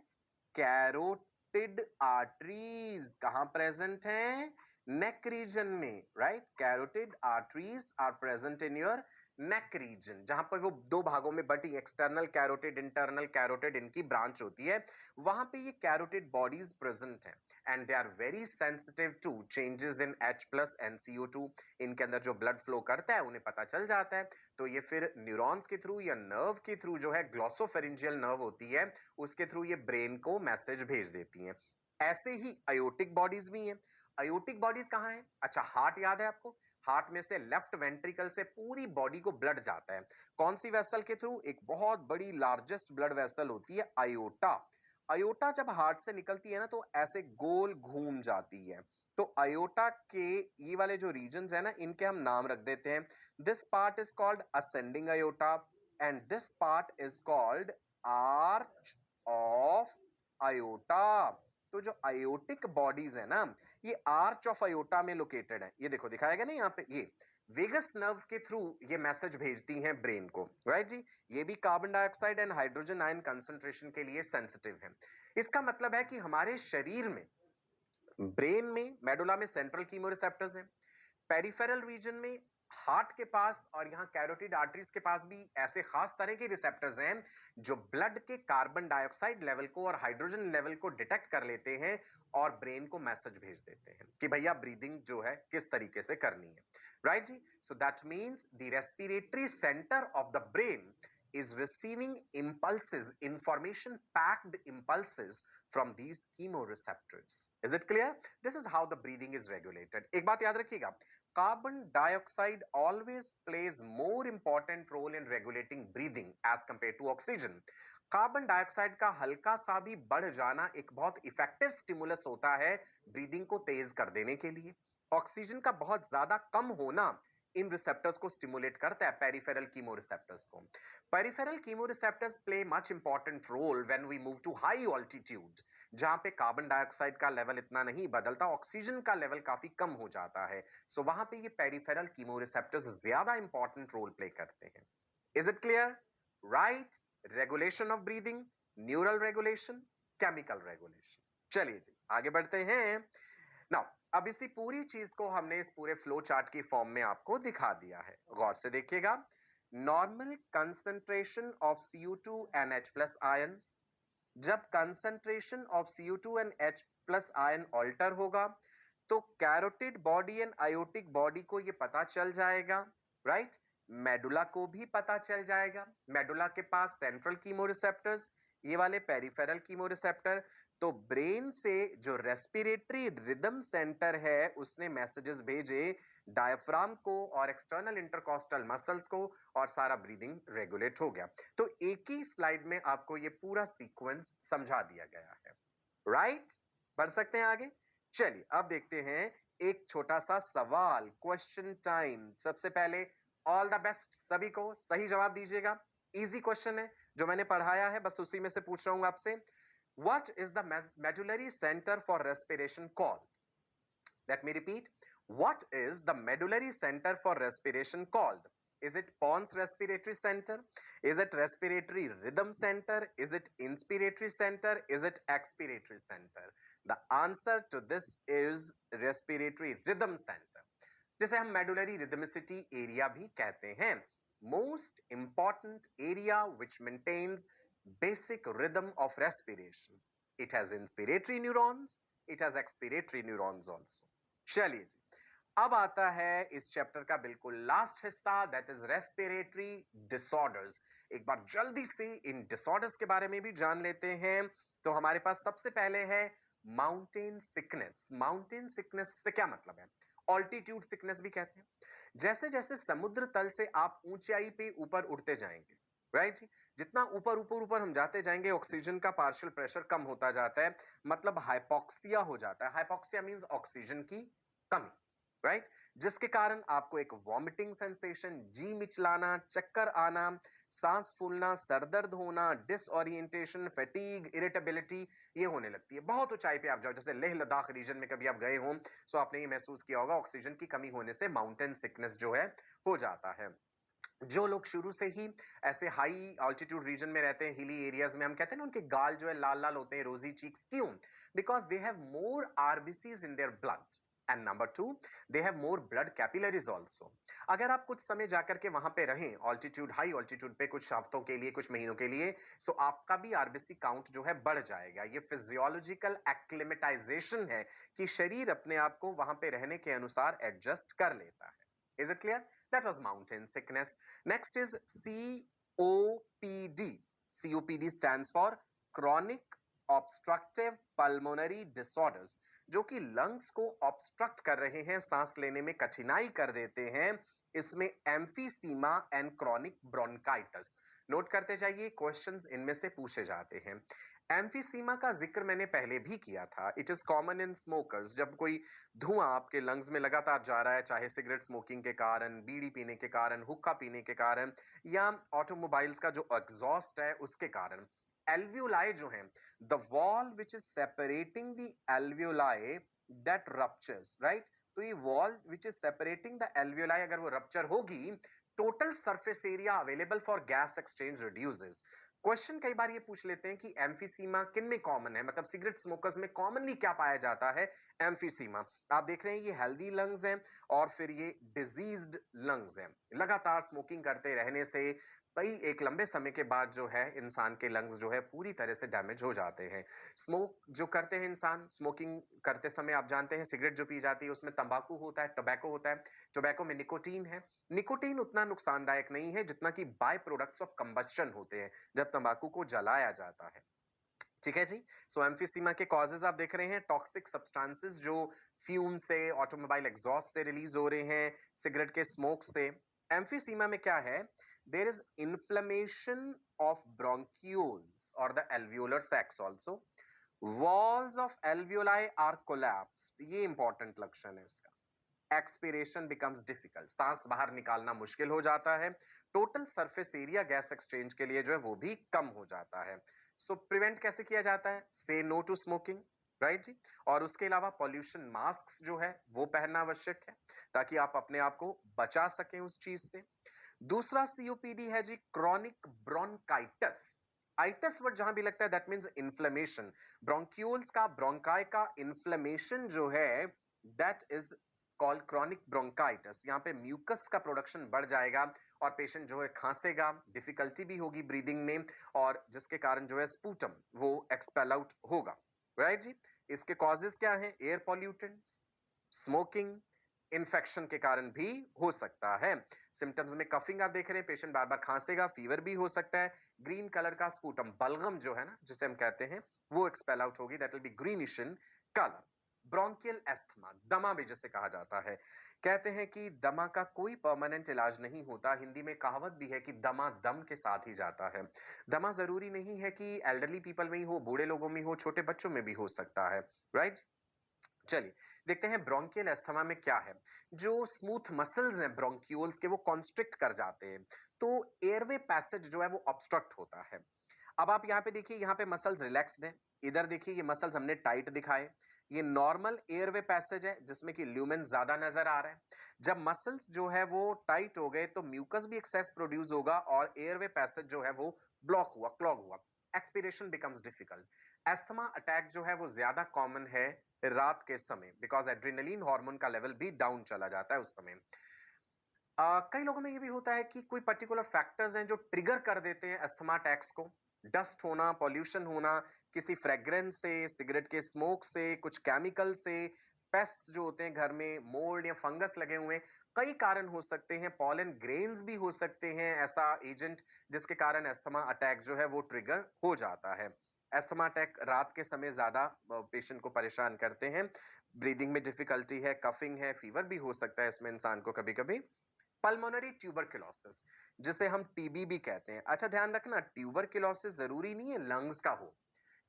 कैरोटिड आर्टरीज. कहां प्रेजेंट हैं? नेक रीजन में, right. Carotid arteries are present in your neck region, जहां पर वो दो भागों में बटी, एक्सटर्नल कैरोटिड, इंटरनल कैरोटिड, इनकी ब्रांच होती है. वहां पे ये कैरोटिड बॉडीज प्रेजेंट हैं and they are very sensitive to changes in H+ and CO2. इनके अंदर जो ब्लड फ्लो करता है उन्हें पता चल जाता है, तो ये फिर न्यूरॉन्स के थ्रू या नर्व के थ्रू, जो है ग्लॉसोफेरिंजियल नर्व होती है, उसके थ्रू ये ब्रेन को मैसेज भेज देती हैं. ऐसे ही अयोटिक बॉडीज भी हैं. अयोटिक बॉडीज कहां है? अच्छा, हार्ट याद है आपको? हार्ट में से लेफ्ट वेंट्रिकल से पूरी बॉडी को ब्लड जाता है. कौन सी वेसल के थ्रू? एक बहुत बड़ी लार्जेस्ट ब्लड वेसल होती है अयोटा. अयोटा जब हार्ट से निकलती है ना तो ऐसे गोल घूम जाती है. तो अयोटा के ये वाले जो रीजन्स है ना, इनके हम नाम रख देते हैं. This part is called ascending aorta and this part is called arch of aorta. तो जो अयोटिक बॉडीज है ना, ये आर्च ऑफ अयोटा में लोकेटेड है. ये देखो दिखाया गया ना यहाँ पे, ये वेगस नर्व के थ्रू ये मैसेज भेजती हैं ब्रेन को, राइट जी। ये भी carbon dioxide and hydrogen ion concentration के लिए सेंसिटिव है। इसका मतलब है कि हमारे शरीर में, ब्रेन में, मेडुला में सेंट्रल कीमोरिसेप्टर्स हैं, पेरिफेरल रीजन में हार्ट के पास और यहां कैरोटिड आर्टरीज के पास भी ऐसे खास तरह के रिसेप्टर्स हैं जो ब्लड के कार्बन डाइऑक्साइड लेवल को और हाइड्रोजन लेवल को डिटेक्ट कर लेते हैं और ब्रेन को मैसेज भेज देते हैं कि भैया ब्रीदिंग जो है किस तरीके से करनी है, राइट जी। So that means the respiratory centre of the brain is receiving impulses, information packed impulses from these chemoreceptors. Is it clear? This is how the breathing is regulated. एक बात याद रखिएगा, carbon dioxide always plays more important role in regulating breathing as compared to oxygen. Carbon dioxide का हल्का सा भी बढ़ जाना एक बहुत इफेक्टिव स्टिमुलस होता है ब्रीदिंग को तेज कर देने के लिए। ऑक्सीजन का बहुत ज्यादा कम होना इन रिसेप्टर्स को स्टिमुलेट करता है, पेरिफेरल कीमोरिसेप्टर्स को। Peripheral chemoreceptors play much important role when we move to high altitude, जहां पे कार्बन डाइऑक्साइड का लेवल इतना नहीं बदलता, ऑक्सीजन का लेवल काफी कम हो जाता है। सो वहां पे ये पेरिफेरल कीमोरिसेप्टर्स ज्यादा इंपॉर्टेंट रोल प्ले करते हैं। Is it clear? Right. Regulation of breathing, neural regulation, chemical regulation. चलिए जी आगे बढ़ते हैं। नाउ अब इसी पूरी चीज को हमने इस पूरे फ्लो चार्ट की फॉर्म में आपको दिखा दिया है, गौर से देखिएगा। Normal concentration of CO2 and H plus ions, जब concentration of CO2 and H plus ion alter होगा तो carotid body and aortic body को ये पता चल जाएगा, राइट। मेडुला को भी पता चल जाएगा, मेडुला के पास सेंट्रल कीमोरिसेप्टर्स, ये वाले पेरिफेरल कीमोरिसेप्टर। तो ब्रेन से जो रेस्पिरेटरी रिदम सेंटर है उसने मैसेजेस भेजे डायफ्राम को और एक्सटर्नल इंटरकॉस्टल मसल्स को और सारा ब्रीदिंग रेगुलेट हो गया। तो एक ही स्लाइड में आपको ये पूरा सीक्वेंस समझा दिया गया है, राइट। बढ़ सकते हैं आगे। चलिए अब देखते हैं एक छोटा सा सवाल, क्वेश्चन टाइम। सबसे पहले ऑल द बेस्ट सभी को, सही जवाब दीजिएगा। इजी क्वेश्चन है जो मैंने पढ़ाया है, बस उसी में से पूछ रहा हूं आपसे। What is the medullary centre for respiration called? Let me repeat, what is the medullary centre for respiration called? Is it Pons respiratory center? Is it respiratory rhythm center? Is it inspiratory center? Is it expiratory center? The answer to this is respiratory rhythm center, जिसे हम medullary rhythmicity area भी कहते हैं। Most important area which maintains basic rhythm of respiration. It has inspiratory neurons, it has expiratory neurons also. चलिए जी अब आता है इस चैप्टर का बिल्कुल लास्ट हिस्सा, दैट इज रेस्पिरेटरी डिसऑर्डर्स। एक बार जल्दी से इन डिसऑर्डर्स के बारे में भी जान लेते हैं। तो हमारे पास सबसे पहले है माउंटेन सिकनेस। माउंटेन सिकनेस से क्या मतलब है? ऑल्टीट्यूड सिकनेस भी कहते हैं। जैसे जैसे समुद्र तल से आप ऊंचाई पे ऊपर उठते जाएंगे, राइट, जितना ऊपर ऊपर ऊपर हम जाते जाएंगे ऑक्सीजन का पार्शियल प्रेशर कम होता जाता है, मतलब हाइपोक्सिया हो जाता है। हाइपोक्सिया मींस ऑक्सीजन की कमी, राइट, जिसके कारण आपको एक वॉमिटिंग सेंसेशन, जी मिचलाना, चक्कर आना, सांस फूलना, सरदर्द होना, डिसओरिएंटेशन, फैटीग, इरिटेबिलिटी ये होने लगती है। बहुत ऊंचाई पे आप जाओ, जैसे लेह लद्दाख रीजन में कभी आप गए हो सो आपने ये महसूस किया होगा ऑक्सीजन की कमी होने से माउंटेन सिकनेस जो है हो जाता है। जो लोग शुरू से ही ऐसे हाई ऑल्टीट्यूड रीजन में रहते हैं, हिली एरियाज में, हम कहते हैं ना उनके गाल जो है लाल लाल होते हैं, रोजी चीक्स, क्यों? Because they have more RBCs in their blood and number 2 they have more blood capillaries also. अगर आप कुछ समय जाकर के वहां पे रहें ऑल्टीट्यूड, हाई ऑल्टीट्यूड पे कुछ हफ्तों के लिए, कुछ महीनों के लिए, सो आपका भी आरबीसी काउंट जो है बढ़ जाएगा। ये फिजियोलॉजिकल एक्लिमेटाइजेशन है कि शरीर अपने आप को वहां पे रहने के अनुसार एडजस्ट कर लेता है। Is it clear? That was mountain sickness. Next is COPD. COPD stands for chronic obstructive pulmonary disorders, जो कि लंग्स को ऑब्स्ट्रक्ट कर रहे हैं, सांस लेने में कठिनाई कर देते हैं। इसमें emphysema and chronic bronchitis. Note करते जाइए, क्वेश्चंस इनमें से पूछे जाते हैं। एम्फीसीमा का जिक्र मैंने पहले भी किया था। It is common in smokers. जब कोई धुआं आपके लंग्स में लगातार जा रहा है, चाहे सिगरेट स्मोकिंग के कारण, बीड़ी पीने के कारण, हुक्का पीने के कारण, या ऑटोमोबाइल्स का जो एग्जॉस्ट है उसके कारण, एल्वियोलाई जो है, the wall which is separating the alveoli that ruptures, right, तो ये wall which is separating the alveoli अगर वो रप्चर होगी, total surface area available for gas exchange reduces. Question कई बार ये पूछ लेते हैं कि एम्फीसीमा किन में कॉमन है, मतलब सिगरेट स्मोकर्स में कॉमनली क्या पाया जाता है? एम्फीसीमा। आप देख रहे हैं ये हेल्दी लंग्स हैं और फिर ये डिजीज्ड लंग्स हैं। लगातार स्मोकिंग करते रहने से कई एक लंबे समय के बाद जो है इंसान के लंग्स जो है पूरी तरह से डैमेज हो जाते हैं। स्मोक जो करते हैं इंसान, स्मोकिंग करते समय आप जानते हैं सिगरेट जो पी जाती है उसमें तंबाकू होता है, टोबैको होता है। टोबैको में निकोटीन है। निकोटीन उतना नुकसानदायक नहीं है जितना कि बाय प्रोडक्ट्स ऑफ कंबस्शन होते हैं जब तंबाकू को जलाया जाता है। ठीक है जी। सो एम्फीसीमा के कॉजेज आप देख रहे हैं, टॉक्सिक सब्सटेंसेस जो फ्यूम से, ऑटोमोबाइल एग्जॉस्ट से रिलीज हो रहे हैं, सिगरेट के स्मोक से। एम्फीसीमा में क्या है? There is inflammation of bronchioles और the alveolar sacs also. Walls of alveoli are collapsed, ये इंपॉर्टेंट लक्षण है इसका। एक्सपिरेशन बिकम्स डिफिकल्ट, सांस बाहर निकालना मुश्किल हो जाता है। Total surface area gas exchange के लिए जो है वो भी कम हो जाता है। सो प्रिवेंट कैसे किया जाता है? से नो टू स्मोकिंग, राइट जी। और उसके अलावा पॉल्यूशन मास्क जो है वो पहनना आवश्यक है ताकि आप अपने आप को बचा सकें उस चीज से। दूसरा सीओपीडी है जी क्रॉनिक ब्रोंकाइटिस। आइटस वर्ड जहां भी लगता है दैट मींस इन्फ्लेमेशन। ब्रोंक्यूल्स का, ब्रोंकाई का इन्फ्लेमेशन जो है that is called chronic bronchitis. यहाँ पे म्यूकस का प्रोडक्शन बढ़ जाएगा और पेशेंट जो है खांसेगा, डिफिकल्टी भी होगी ब्रीदिंग में, और जिसके कारण जो है स्पूटम वो एक्सपेल आउट होगा, राइट जी। इसके कॉजेज क्या हैं? एयर पॉल्यूटेंट्स, स्मोकिंग, इन्फेक्शन के कारण भी हो सकता है। सिम्टम्स में कफिंग आप देख रहे हैं, पेशेंट बार बार खांसेगा, फीवर भी हो सकता है। ग्रीन कलर का स्पूटम, बलगम जो है ना जिसे हम कहते हैं, वो एक्सपेल आउट होगी, that will be greenish in colour. Bronchial asthma, दमा भी जिसे कहा जाता है। कहते हैं कि दमा का कोई परमानेंट इलाज नहीं होता। हिंदी में कहावत भी है कि दमा दम के साथ ही जाता है। दमा जरूरी नहीं है कि एल्डरली पीपल में ही हो, बूढ़े लोगों में हो, छोटे बच्चों में भी हो सकता है, राइट। चलिए देखते हैं ब्रोंकियल एस्थमा में क्या है। जो स्मूथ मसल्स हैं ब्रोंक्यूल्स के वो कॉन्स्ट्रिक्ट कर जाते हैं, तो एयरवे पैसेज जो है वो ऑब्स्ट्रक्ट होता है। अब आप यहाँ पे देखिए, यहाँ पे मसल्स रिलैक्स्ड हैं, इधर देखिए ये मसल्स हमने टाइट दिखाए। ये नॉर्मल एयरवे पैसेज है जिसमें कि ल्यूमेन ज्यादा नजर आ रहा है। जब मसल्स जो है वो टाइट हो गए तो म्यूकस भी एक्सेस प्रोड्यूस होगा और एयरवे पैसेज जो है वो ब्लॉक हुआ, क्लॉग हुआ। Expiration becomes difficult. Asthma attack जो है वो ज्यादा कॉमन है रात के समय, बिकॉज एड्रेनलिन हार्मोन का लेवल भी डाउन चला जाता है उस समय। कई लोगों में ये भी होता है कि कोई पर्टिकुलर फैक्टर्स हैं जो ट्रिगर कर देते हैं अस्थमा अटैक्स को। डस्ट होना, पॉल्यूशन होना, किसी फ्रेग्रेंस से, सिगरेट के स्मोक से, कुछ केमिकल से, पेस्ट्स जो होते हैं घर में, मोल्ड या फंगस लगे हुए हैं, कई कारण हो सकते हैं। पॉलन ग्रेन्स भी हो सकते हैं ऐसा एजेंट जिसके कारण अस्थमा अटैक जो है वो ट्रिगर हो जाता है। अस्थमा अटैक रात के समय ज्यादा पेशेंट को परेशान करते हैं। ब्रीदिंग में डिफिकल्टी है, कफिंग है, फीवर भी हो सकता है इसमें इंसान को कभी कभी। पल्मोनरी ट्यूबरकुलोसिस जिसे हम टीबी भी कहते हैं। अच्छा ध्यान रखना, ट्यूबरकुलोसिस जरूरी नहीं है लंग्स का हो।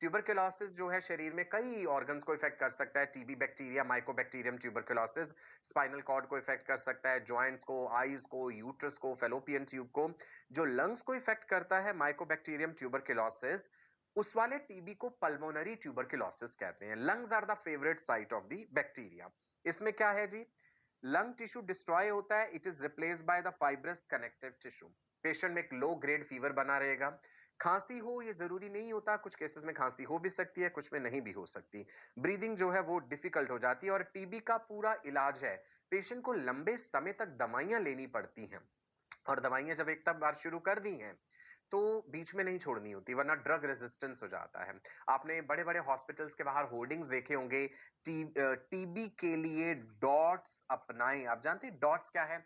ट्यूबरकुलोसिस जो है शरीर में कई ऑर्गन्स को इफेक्ट कर सकता है। TB bacteria, mycobacterium tuberculosis spinal cord को इफेक्ट कर सकता है, जॉइंट्स को, आईज को, यूट्रस को, फेलोपियन ट्यूब को। जो लंग्स को इफेक्ट करता है माइकोबैक्टीरियम ट्यूबरकुलोसिस, उस वाले टीबी को पल्मोनरी ट्यूबरकुलोसिस कहते हैं। Lungs are the favourite site of the bacteria. इसमें क्या है जी, लंग टिश्यू डिस्ट्रॉय होता है, it is replaced by the fibrous connective tissue. Patient में एक लो ग्रेड फीवर बना रहेगा। खांसी हो ये जरूरी नहीं होता, कुछ केसेस में खांसी हो भी सकती है, कुछ में नहीं भी हो सकती। ब्रीदिंग जो है वो डिफिकल्ट हो जाती है। और टीबी का पूरा इलाज है, पेशेंट को लंबे समय तक दवाइयां लेनी पड़ती हैं, और दवाइयां जब एक तब बार शुरू कर दी हैं तो बीच में नहीं छोड़नी होती, वरना ड्रग रेजिस्टेंस हो जाता है। आपने बड़े बड़े हॉस्पिटल्स के बाहर होर्डिंग्स देखे होंगे, टीबी के लिए डॉट्स अपनाएं। आप जानते हैं डॉट्स क्या है?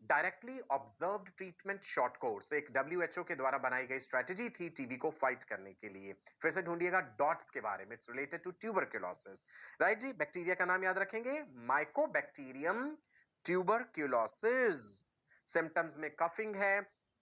Directly observed treatment short course, एक डब्ल्यूएचओ के द्वारा बनाई गई स्ट्रेटेजी थी टीबी को फाइट करने के लिए। फिर से ढूंढिएगा डॉट्स के बारे में, it's related to tuberculosis, right जी। बैक्टीरिया का नाम याद रखेंगे, माइकोबैक्टीरियम ट्यूबरकुलोसिस। सिम्टम्स में कफिंग है,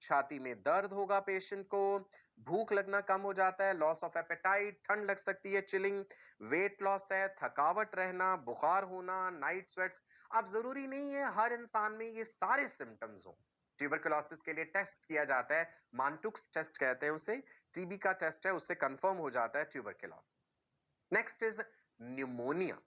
छाती में दर्द होगा पेशेंट को, भूख लगना कम हो जाता है, लॉस ऑफ एपेटाइट, ठंड लग सकती है, चिलिंग, वेट लॉस है, थकावट रहना, बुखार होना, नाइट स्वेट्स। अब जरूरी नहीं है हर इंसान में ये सारे सिम्टम्स हो। ट्यूबरकुलोसिस के लिए टेस्ट किया जाता है, मांटुक्स टेस्ट कहते हैं उसे। टीबी का टेस्ट है, उससे कंफर्म हो जाता है ट्यूबरकुलोसिस। Next is pneumonia.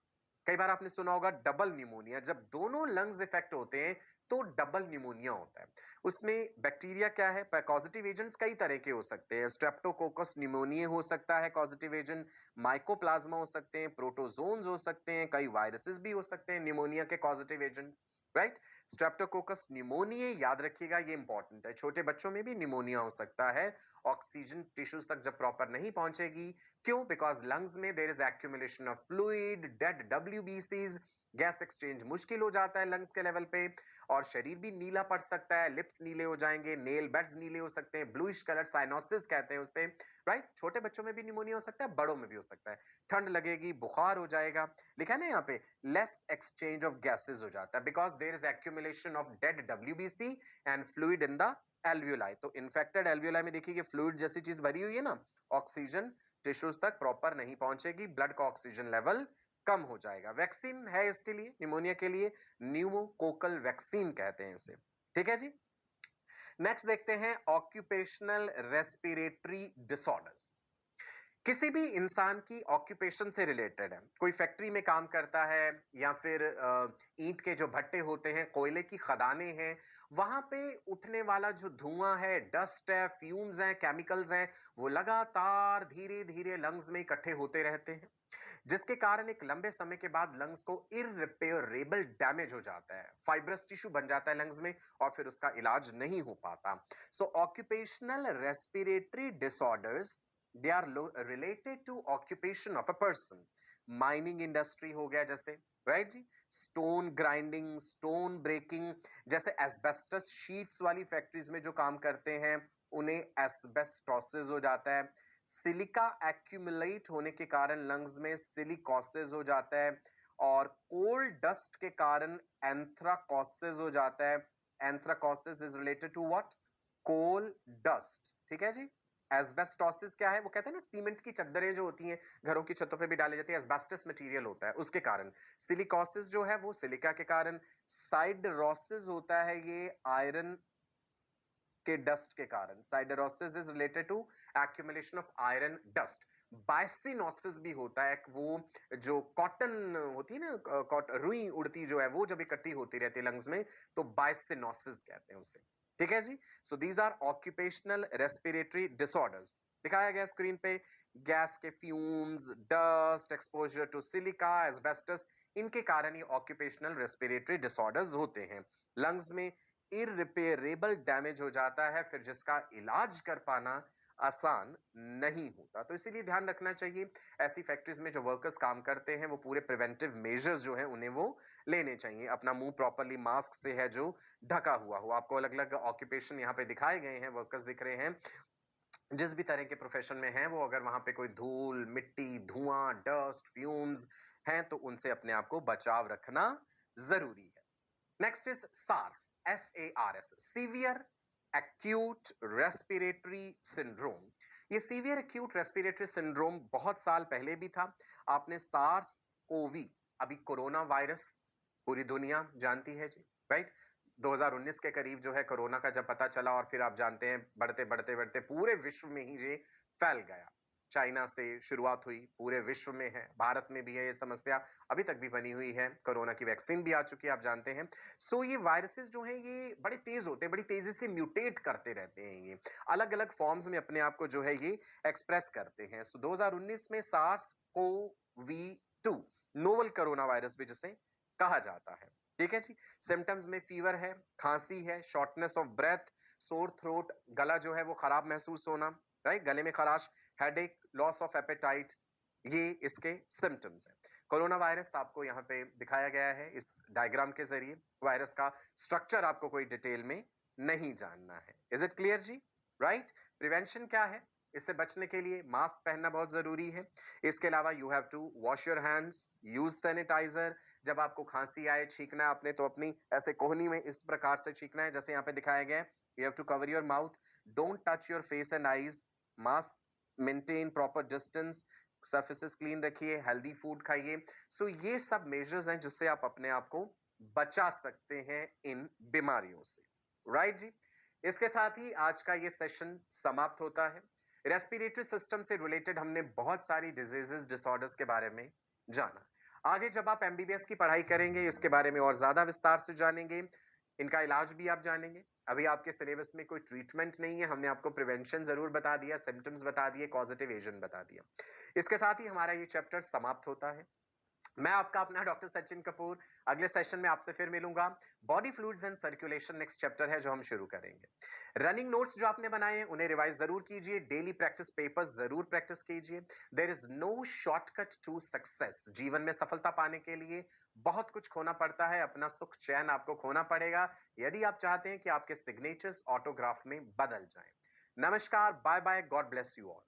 कई बार आपने सुना होगा डबल न्यूमोनिया, जब दोनों लंग्स इफेक्ट होते हैं तो डबल न्यूमोनिया होता है। उसमें बैक्टीरिया क्या है, पॉजिटिव एजेंट्स कई तरह के हो सकते हैं। स्ट्रेप्टोकोकस न्यूमोनिया हो सकता है पॉजिटिव एजेंट, माइकोप्लाज्मा हो सकते हैं, प्रोटोजोन्स हो सकते हैं, कई वायरसेस भी हो सकते हैं निमोनिया के positive agents, right. Streptococcus pneumonia याद रखिएगा, ये इंपॉर्टेंट है। छोटे बच्चों में भी निमोनिया हो सकता है, ऑक्सीजन टिश्यूज तक जब प्रॉपर नहीं पहुंचेगी। क्यों? बिकॉज लंग्स में there is accumulation of fluid, dead डब्ल्यूबीसीज, गैस एक्सचेंज मुश्किल हो जाता है लंग्स के लेवल पे, और शरीर भी नीला पड़ सकता है, लिप्स नीले हो जाएंगे, नेल बेड्स नीले हो सकते हैं, ब्लूइश कलर, साइनोसिस कहते हैं उसे, राइट। छोटे बच्चों में भी निमोनिया हो सकता है, बड़ों में भी हो सकता है। ठंड लगेगी, बुखार हो जाएगा, लिखा है ना यहाँ पे, लेस एक्सचेंज ऑफ गैसेज हो जाता है because there is accumulation of dead WBC and fluid in the alveoli. तो इन्फेक्टेड एल्वियोलाई में देखिए फ्लूइड जैसी चीज भरी हुई है ना, ऑक्सीजन टिश्यूज तक प्रॉपर नहीं पहुंचेगी, ब्लड का ऑक्सीजन लेवल कम हो जाएगा। वैक्सीन है इसके लिए, निमोनिया के लिए, न्यूमोकोकल वैक्सीन कहते हैं इसे, ठीक है जी। नेक्स्ट देखते हैं ऑक्यूपेशनल रेस्पिरेटरी डिसऑर्डर्स। किसी भी इंसान की ऑक्यूपेशन से रिलेटेड है, कोई फैक्ट्री में काम करता है या फिर ईंट के जो भट्टे होते हैं, कोयले की खदानें हैं, वहां पे उठने वाला जो धुआं है, डस्ट है, फ्यूम्स हैं, केमिकल्स हैं, वो लगातार धीरे धीरे लंग्स में इकट्ठे होते रहते हैं, जिसके कारण एक लंबे समय के बाद लंग्स को इररिपेयरेबल डैमेज हो जाता है, फाइब्रस टिश्यू बन जाता है लंग्स में, और फिर उसका इलाज नहीं हो पाता। So occupational respiratory disorders, they are related to occupation of a person। Mining industry हो गया जैसे, राइट जी, स्टोन ग्राइंडिंग, स्टोन ब्रेकिंग, जैसे एस्बेस्टस शीट्स वाली फैक्ट्रीज में जो काम करते हैं उन्हें एस्बेस्टोसिस हो जाता है। सिलिका एक्यूमुलेट होने के कारण लंग्स में सिलिकोसिस हो जाता है, और कोल डस्ट के कारण एंथ्राकोसिस हो जाता है। Anthracosis is related to what? Coal dust, ठीक है जी। एस्बेस्टोसिस क्या है? वो कहते हैं ना सीमेंट की चद्दरें जो होती हैं घरों की छतों पे भी डाली जाती है, एस्बेस्टस मटेरियल होता है उसके कारण। सिलिकोसिस जो है वो सिलिका के कारण। साइडरोसिस होता है ये आयरन के डस्ट के कारण। Siderosis is related to accumulation of iron dust. Byssinosis भी होता है, वो जो कॉटन होती है ना, रुई उड़ती जो है वो जब इकट्ठी होती रहती है लंग्स में, तो बाइसिनोसिस कहते हैं उसे, ठीक है जी। So these are occupational respiratory disorders. दिखाया गया स्क्रीन पे, गैस के fumes, dust, exposure to silica, asbestos, इनके कारण ये ऑक्यूपेशनल रेस्पिरेटरी डिसऑर्डर्स होते हैं। लंग्स में इररिपेयरेबल डैमेज हो जाता है, फिर जिसका इलाज कर पाना आसान नहीं होता। तो इसीलिए ध्यान रखना चाहिए, ऐसी फैक्ट्रीज में जो वर्कर्स काम करते हैं वो पूरे प्रिवेंटिव मेजर्स जो हैं उन्हें वो लेने चाहिए। अपना मुंह प्रॉपरली मास्क से है जो ढका हुआ हो। आपको अलग अलग ऑक्यूपेशन यहाँ पे दिखाए गए हैं, वर्कर्स दिख रहे हैं, जिस भी तरह के प्रोफेशन में हैं वो, अगर वहां पे कोई धूल, मिट्टी, धुआं, डस्ट, फ्यूम्स हैं तो उनसे अपने आप को बचाव रखना जरूरी है। Next is SARS, SARS, severe acute respiratory syndrome. ये सीवियर एक्यूट रेस्पिरेटरी सिंड्रोम बहुत साल पहले भी था। आपने सार्स कोवी, अभी कोरोना वायरस पूरी दुनिया जानती है जी, राइट। 2019 के करीब जो है कोरोना का जब पता चला, और फिर आप जानते हैं बढ़ते बढ़ते बढ़ते पूरे विश्व में ही ये फैल गया। चाइना से शुरुआत हुई, पूरे विश्व में है, भारत में भी है ये समस्या, अभी तक भी बनी हुई है। कोरोना की वैक्सीन भी आ चुकी है, आप जानते हैं। सो ये वायरसेस जो हैं ये बड़े तेज होते हैं, बड़ी तेजी से म्यूटेट करते रहते हैं, ये अलग अलग फॉर्म्स में अपने आप को जो है ये एक्सप्रेस करते हैं। सो 2019 में सार्स कोवी-2 नोवल कोरोना वायरस भी जिसे कहा जाता है, ठीक है जी। सिम्टम्स में फीवर है, खांसी है, shortness of breath, sore throat, गला जो है वो खराब महसूस होना, राइट, गले में खराश, हेडेक, लॉस ऑफ एपेटाइट, ये इसके सिम्टम्स हैं। कोरोना वायरस आपको यहाँ पे दिखाया गया है इस डायग्राम के जरिए। वायरस का स्ट्रक्चर आपको कोई डिटेल में नहीं जानना है। इज इट क्लियर जी? राइट। प्रिवेंशन क्या है? इससे बचने के लिए मास्क पहनना बहुत जरूरी है। इसके अलावा you have to wash your hands, use sanitiser. जब आपको खांसी आए, छींकना है आपने, तो अपनी ऐसे कोहनी में इस प्रकार से छींकना है जैसे यहाँ पे दिखाया गया है। You have to cover your mouth, don't touch your face and eyes, mask, maintain proper distance, surfaces clean रखिए, हेल्दी फूड खाइए। सो ये सब मेजर्स हैं जिससे आप अपने आप को बचा सकते हैं इन बीमारियों से, राइट जी। इसके साथ ही आज का ये सेशन समाप्त होता है। रेस्पिरेटरी सिस्टम से रिलेटेड हमने बहुत सारी डिजीजेस, डिसऑर्डर्स के बारे में जाना। आगे जब आप एमबीबीएस की पढ़ाई करेंगे, इसके बारे में और ज्यादा विस्तार से जानेंगे, इनका इलाज भी आप जानेंगे। अभी आपके सिलेबस में कोई ट्रीटमेंट नहीं है, हमने आपको प्रिवेंशन जरूर बता दिया, सिम्टम्स बता दिए, कॉजेटिव एजेंट बता दिया। इसके साथ ही हमारा ये चैप्टर समाप्त होता है। मैं आपका अपना डॉक्टर सचिन कपूर अगले सेशन में आपसे फिर मिलूंगा। Body fluids and circulation next chapter है जो हम शुरू करेंगे। रनिंग नोट्स जो आपने बनाए हैं उन्हें रिवाइज जरूर कीजिए, डेली प्रैक्टिस पेपर्स जरूर प्रैक्टिस कीजिए। There is no shortcut to success. जीवन में सफलता पाने के लिए बहुत कुछ खोना पड़ता है, अपना सुख चैन आपको खोना पड़ेगा यदि आप चाहते हैं कि आपके सिग्नेचर्स ऑटोग्राफ में बदल जाएं। नमस्कार, bye bye, God bless you all.